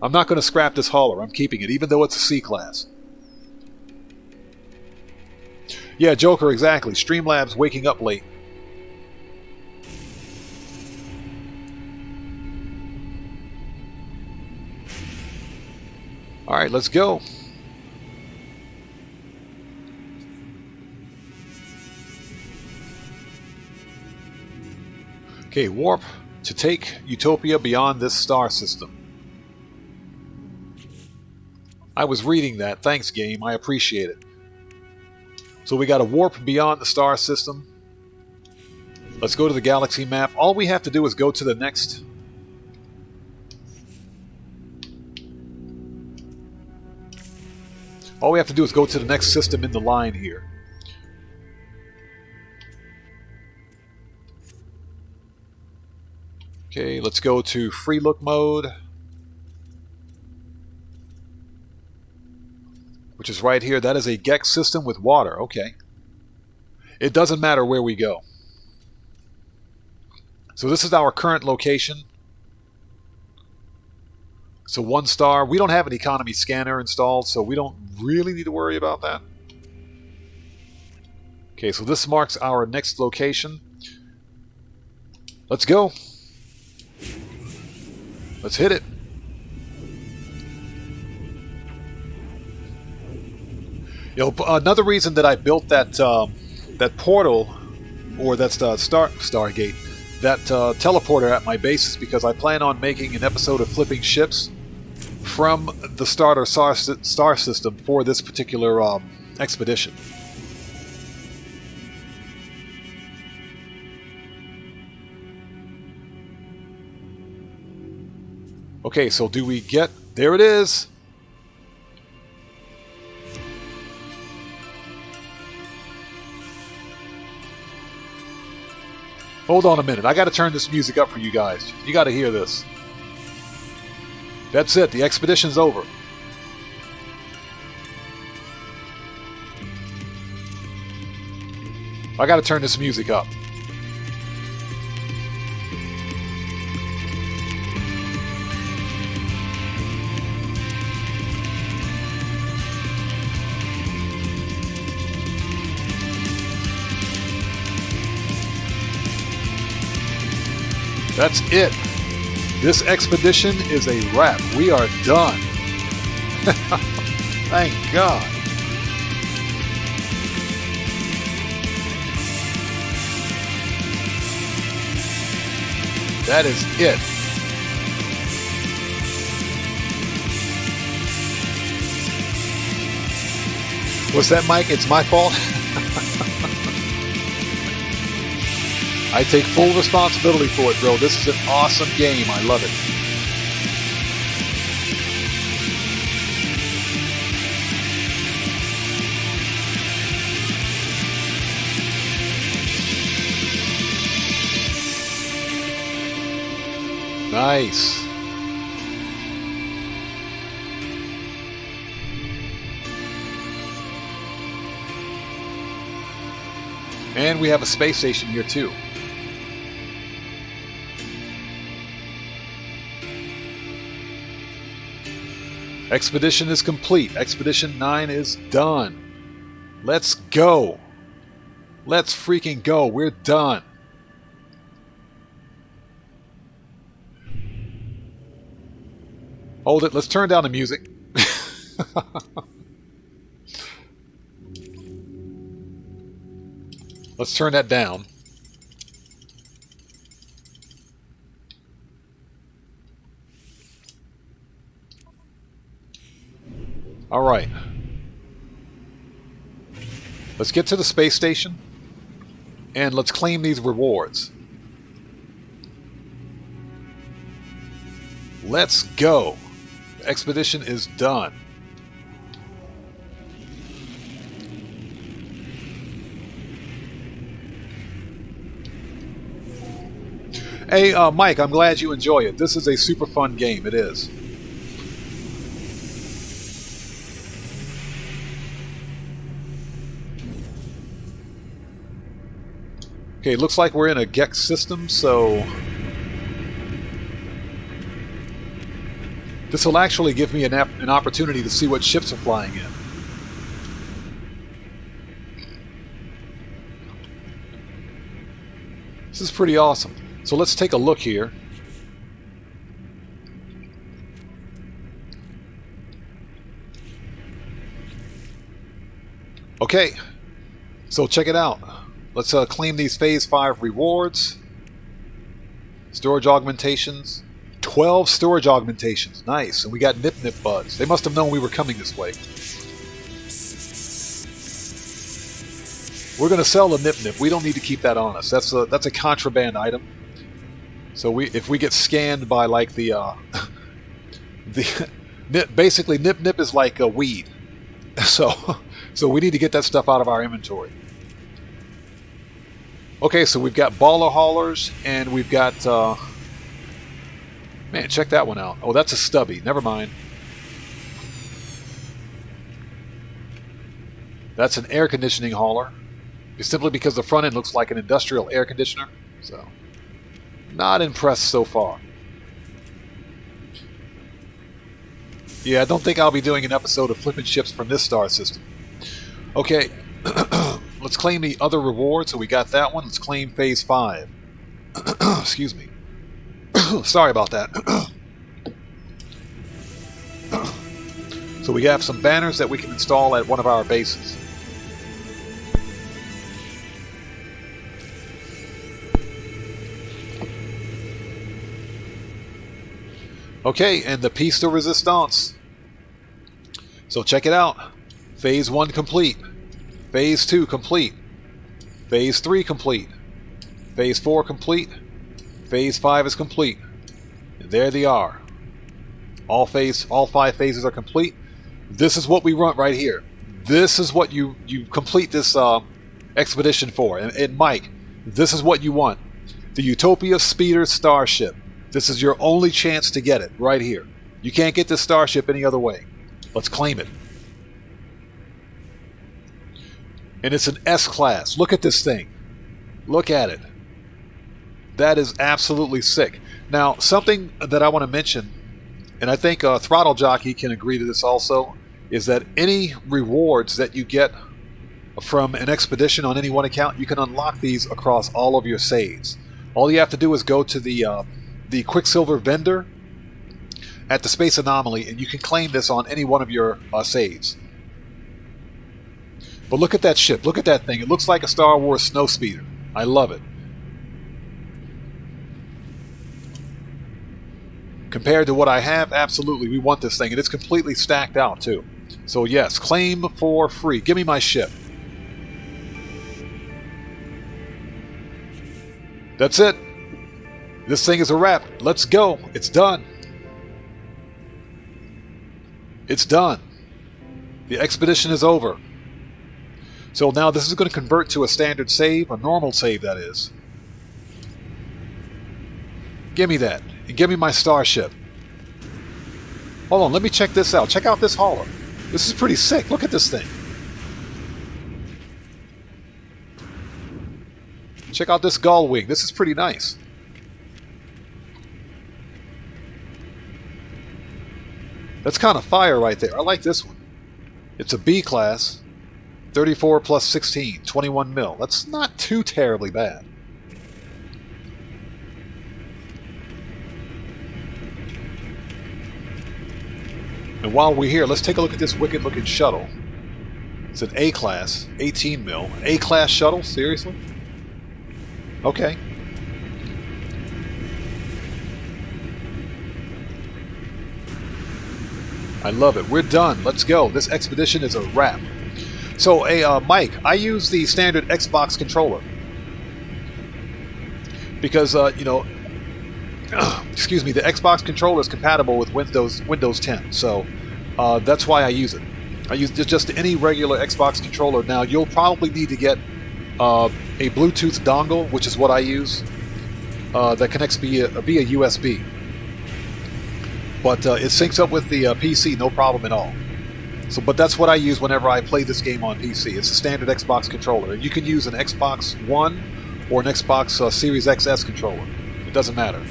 I'm not going to scrap this hauler. I'm keeping it, even though it's a C-class. Yeah, Joker, exactly. Streamlabs waking up late. Alright, let's go. Okay, warp to take Utopia beyond this star system. I was reading that. Thanks, game. I appreciate it. So we got to warp beyond the star system. Let's go to the galaxy map. All we have to do is go to the next... All we have to do is go to the next system in the line here. Okay, let's go to free look mode, which is right here. That is a Gex system with water. Okay. It doesn't matter where we go. So this is our current location. So 1 star. We don't have an economy scanner installed, so we don't really need to worry about that. Okay, so this marks our next location. Let's go. Let's hit it. You know, another reason that I built that that portal, or that's the Stargate, that teleporter at my base is because I plan on making an episode of Flipping Ships from the starter star system for this particular expedition. Okay, so do we get... There it is! Hold on a minute. I gotta turn this music up for you guys. You gotta hear this. That's it. The expedition's over. I gotta turn this music up. That's it. This expedition is a wrap. We are done. Thank God. That is it. What's that, Mike? It's my fault? I take full responsibility for it, bro. This is an awesome game. I love it. Nice. And we have a space station here too. Expedition is complete. Expedition 9 is done. Let's go. Let's freaking go. We're done. Hold it. Let's turn down the music. Let's turn that down. All right. Let's get to the space station and let's claim these rewards. Let's go. The expedition is done. Hey, Mike, I'm glad you enjoy it. This is a super fun game. It is. Okay, looks like we're in a Gex system, so this will actually give me an opportunity to see what ships are flying in. This is pretty awesome. So let's take a look here. Okay, so check it out. Let's claim these Phase 5 rewards. Storage augmentations. 12 storage augmentations. Nice. And we got Nip Nip buds. They must have known we were coming this way. We're going to sell the Nip Nip. We don't need to keep that on us. That's a contraband item. So if we get scanned by like basically Nip Nip is like a weed. So we need to get that stuff out of our inventory. Okay, so we've got baller haulers, and we've got, man, check that one out. Oh, that's a stubby. Never mind. That's an air conditioning hauler. It's simply because the front end looks like an industrial air conditioner. So, not impressed so far. Yeah, I don't think I'll be doing an episode of flipping ships from this star system. Okay. Let's claim the other reward. So we got that one. Let's claim Phase 5. Excuse me. Sorry about that. So we have some banners that we can install at one of our bases. Okay, and the piece de resistance. So check it out. Phase 1 complete. Phase 2 complete. Phase 3 complete. Phase 4 complete. Phase 5 is complete. And there they are. All 5 phases are complete. This is what we want right here. This is what you complete this expedition for. And Mike, this is what you want. The Utopia Speeder Starship. This is your only chance to get it right here. You can't get this starship any other way. Let's claim it. And it's an S-Class. Look at this thing. Look at it. That is absolutely sick. Now, something that I want to mention, and I think Throttle Jockey can agree to this also, is that any rewards that you get from an expedition on any one account, you can unlock these across all of your saves. All you have to do is go to the Quicksilver vendor at the Space Anomaly, and you can claim this on any one of your saves. But look at that ship. Look at that thing. It looks like a Star Wars snowspeeder. I love it. Compared to what I have, absolutely, we want this thing. And it's completely stacked out, too. So, yes, claim for free. Give me my ship. That's it. This thing is a wrap. Let's go. It's done. It's done. The expedition is over. So now this is going to convert to a standard save, a normal save that is. Give me that. And give me my starship. Hold on, let me check this out. Check out this hauler. This is pretty sick. Look at this thing. Check out this gull wing. This is pretty nice. That's kind of fire right there. I like this one. It's a B class. 34 plus 16. 21 mil. That's not too terribly bad. And while we're here, let's take a look at this wicked looking shuttle. It's an A class. 18 mil. A class shuttle? Seriously? Okay. I love it. We're done. Let's go. This expedition is a wrap. So, Mike, I use the standard Xbox controller because, you know, excuse me, the Xbox controller is compatible with Windows 10. So that's why I use it. I use just any regular Xbox controller. Now, you'll probably need to get a Bluetooth dongle, which is what I use, that connects via USB. But it syncs up with the PC, no problem at all. So, but that's what I use whenever I play this game on PC. It's a standard Xbox controller. You can use an Xbox One or an Xbox Series XS controller. It doesn't matter.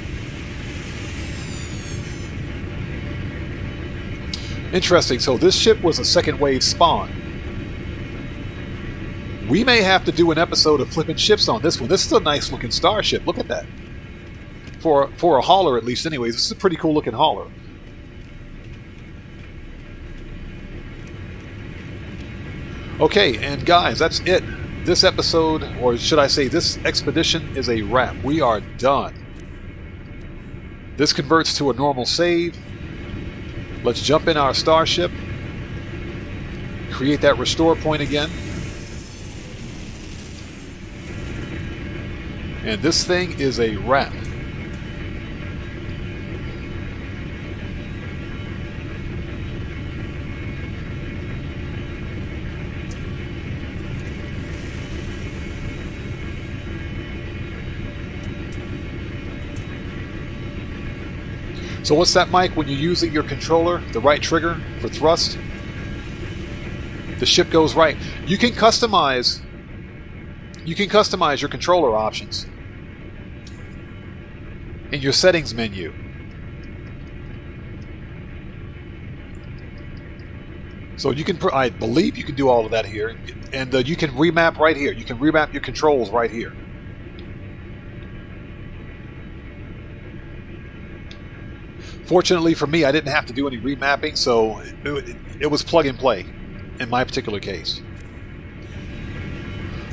Interesting. So this ship was a second wave spawn. We may have to do an episode of flipping ships on this one. This is a nice looking starship. Look at that. For a hauler, at least. Anyways, this is a pretty cool looking hauler. Okay, and guys, that's it. This episode, or should I say this expedition, is a wrap. We are done. This converts to a normal save. Let's jump in our starship. Create that restore point again. And this thing is a wrap. So what's that, Mike? When you're using your controller, the right trigger for thrust, the ship goes right. You can customize your controller options in your settings menu. So you can, I believe you can do all of that here, and you can remap right here. You can remap your controls right here. Fortunately for me, I didn't have to do any remapping, so it was plug and play in my particular case.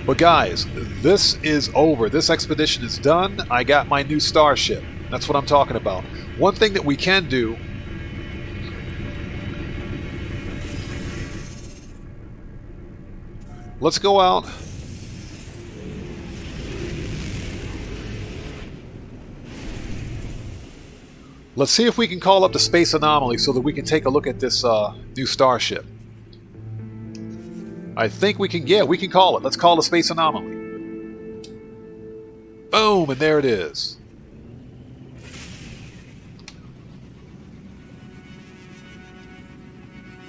But guys, this is over. This expedition is done. I got my new starship. That's what I'm talking about. One thing that we can do, let's go out. Let's see if we can call up the Space Anomaly so that we can take a look at this new starship. I think we can, yeah, we can call it. Let's call the Space Anomaly. Boom, and there it is.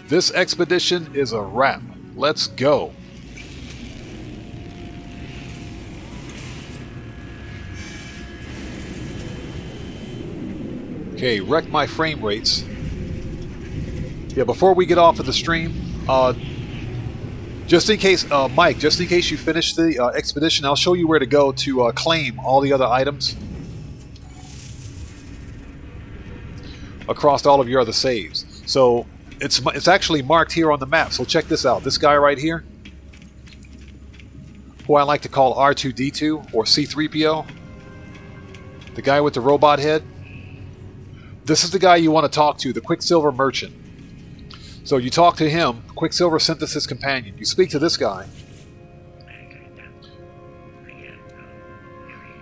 This expedition is a wrap. Let's go. Okay, wreck my frame rates. Yeah, before we get off of the stream, just in case, Mike, just in case you finish the expedition, I'll show you where to go to claim all the other items across all of your other saves. So it's actually marked here on the map. So check this out. This guy right here, who I like to call R2-D2 or C-3PO, the guy with the robot head. This is the guy you want to talk to, the Quicksilver Merchant. So you talk to him, Quicksilver Synthesis Companion. You speak to this guy.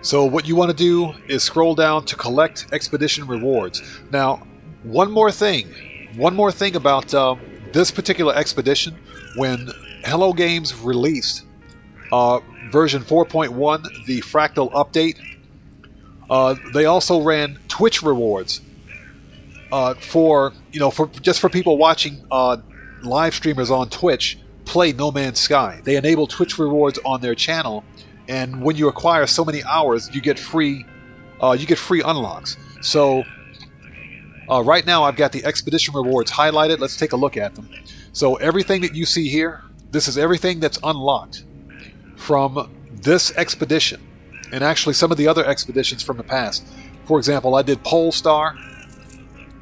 So what you want to do is scroll down to collect expedition rewards. Now, one more thing about this particular expedition. When Hello Games released version 4.1, the Fractal update, They also ran Twitch rewards for people watching live streamers on Twitch play No Man's Sky. They enable Twitch rewards on their channel, and when you acquire so many hours, you get free unlocks. So right now I've got the expedition rewards highlighted. Let's take a look at them. So everything that you see here, this is everything that's unlocked from this expedition, and actually some of the other expeditions from the past. For example, I did Pole Star,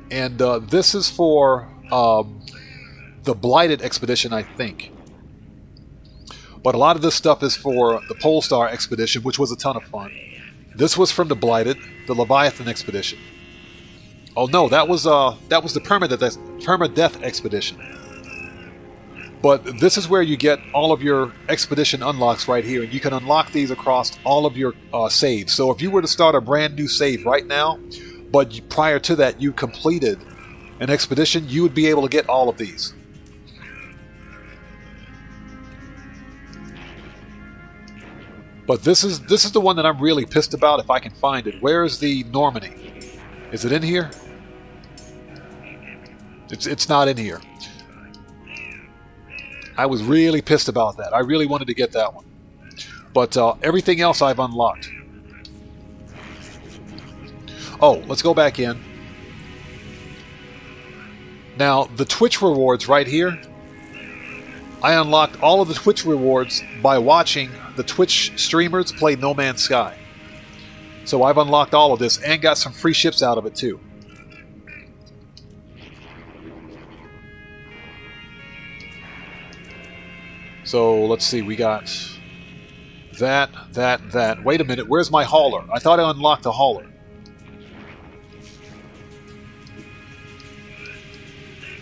and this is for the Blighted expedition, I think. But a lot of this stuff is for the Pole Star expedition, which was a ton of fun. This was from the Blighted, the Leviathan expedition. Oh no, that was the Permadeath expedition. But this is where you get all of your expedition unlocks right here, and you can unlock these across all of your saves. So if you were to start a brand new save right now, but prior to that you completed an expedition, you would be able to get all of these. But this is the one that I'm really pissed about, if I can find it. Where is the Normandy? Is it in here? It's not in here. I was really pissed about that. I really wanted to get that one. But everything else I've unlocked. Oh, let's go back in. Now, the Twitch rewards right here, I unlocked all of the Twitch rewards by watching the Twitch streamers play No Man's Sky. So I've unlocked all of this and got some free ships out of it too. So let's see, we got that. Wait a minute, where's my hauler? I thought I unlocked a hauler.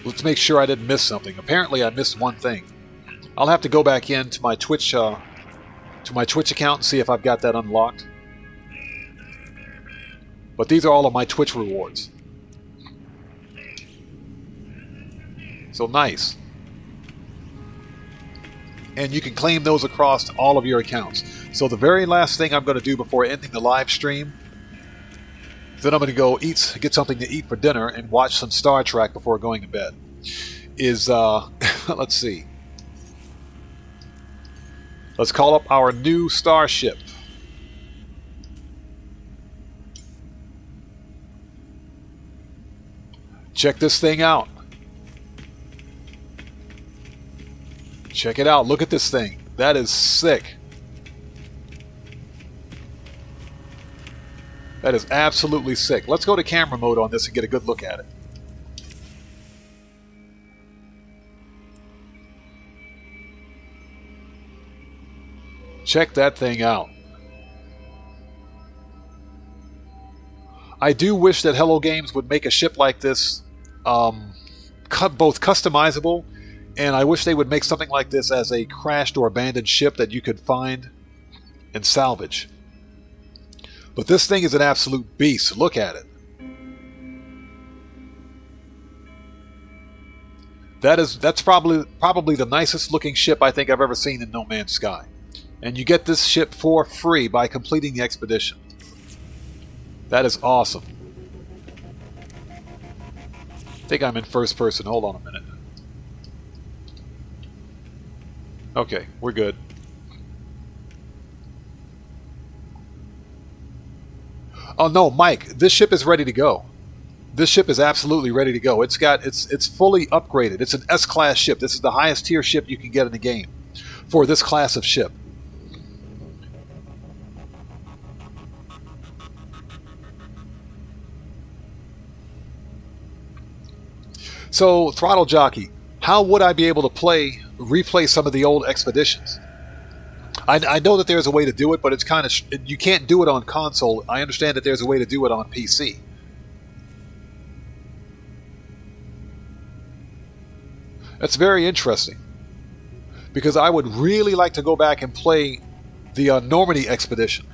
Let's make sure I didn't miss something. Apparently I missed one thing. I'll have to go back into my Twitch account and see if I've got that unlocked. But these are all of my Twitch rewards. So nice. And you can claim those across all of your accounts. So the very last thing I'm going to do before ending the live stream, then I'm going to go get something to eat for dinner and watch some Star Trek before going to bed, is, let's see. Let's call up our new starship. Check this thing out. Check it out. Look at this thing. That is sick. That is absolutely sick. Let's go to camera mode on this and get a good look at it. Check that thing out. I do wish that Hello Games would make a ship like this both customizable, and I wish they would make something like this as a crashed or abandoned ship that you could find and salvage. But this thing is an absolute beast. Look at it. That's probably the nicest looking ship I think I've ever seen in No Man's Sky. And you get this ship for free by completing the expedition. That is awesome. I think I'm in first person. Hold on a minute. Okay, we're good. Oh no, Mike, this ship is ready to go. This ship is absolutely ready to go. It's fully upgraded. It's an S-class ship. This is the highest tier ship you can get in the game for this class of ship. So, Throttle Jockey, how would I be able to replay some of the old expeditions? I know that there's a way to do it, but it's kind of you can't do it on console. I understand that there's a way to do it on PC. That's very interesting, because I would really like to go back and play the Normandy expedition.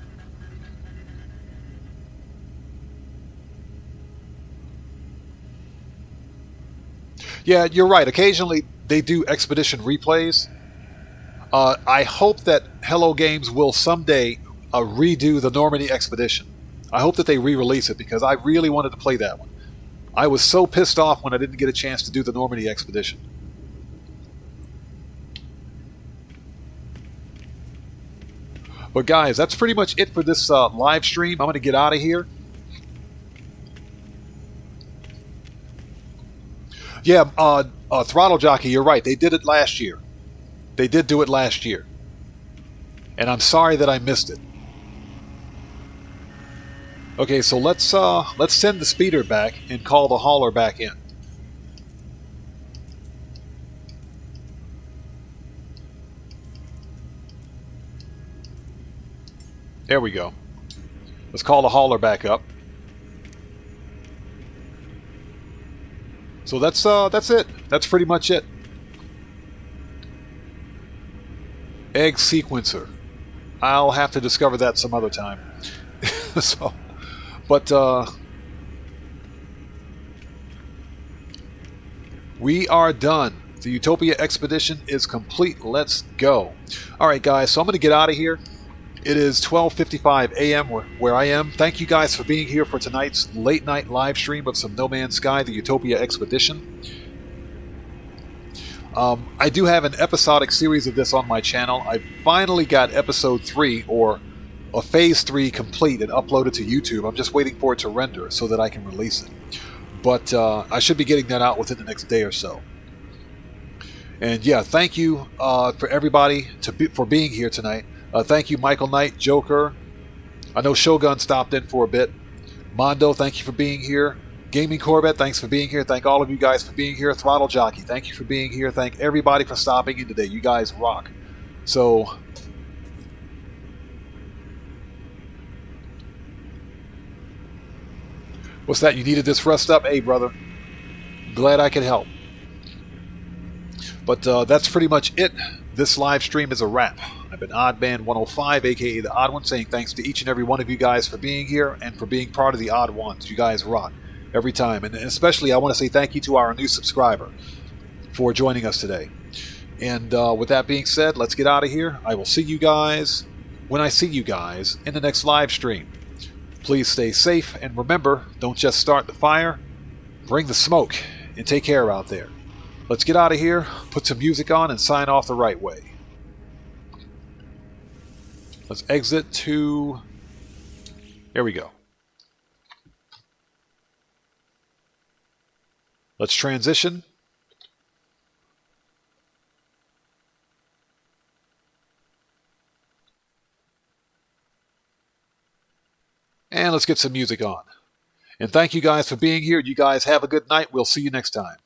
Yeah, you're right. Occasionally they do expedition replays. I hope that Hello Games will someday redo the Normandy expedition. I hope that they re-release it because I really wanted to play that one. I was so pissed off when I didn't get a chance to do the Normandy expedition. But guys, that's pretty much it for this live stream. I'm going to get out of here. Yeah, Throttle Jockey, you're right. They did it last year. They did do it last year. And I'm sorry that I missed it. Okay, so let's send the speeder back and call the hauler back in. There we go. Let's call the hauler back up. So that's it. That's pretty much it. Egg sequencer. I'll have to discover that some other time. So, but we are done. The Utopia expedition is complete. Let's go. All right, guys. So I'm going to get out of here. It is 12:55 a.m. where I am. Thank you guys for being here for tonight's late night live stream of some No Man's Sky, the Utopia expedition. I do have an episodic series of this on my channel. I finally got episode 3 or a phase 3 complete and uploaded to YouTube. I'm just waiting for it to render so that I can release it. But I should be getting that out within the next day or so. And yeah, thank you for everybody for being here tonight. Thank you, Michael Knight, Joker. I know Shogun stopped in for a bit. Mondo, thank you for being here. Gaming Corvette, thanks for being here. Thank all of you guys for being here. Throttle Jockey, thank you for being here. Thank everybody for stopping in today. You guys rock. So, what's that? You needed this rest up? Hey, brother. Glad I could help. But that's pretty much it. This live stream is a wrap. I've been Oddman 105, aka the Odd One, saying thanks to each and every one of you guys for being here and for being part of the Odd Ones. You guys rock every time. And especially I want to say thank you to our new subscriber for joining us today. And with that being said, let's get out of here. I will see you guys when I see you guys in the next live stream. Please stay safe, and remember, don't just start the fire, bring the smoke, and take care out there. Let's get out of here, put some music on, and sign off the right way. Let's exit to... There we go. Let's transition. And let's get some music on. And thank you guys for being here. You guys have a good night. We'll see you next time.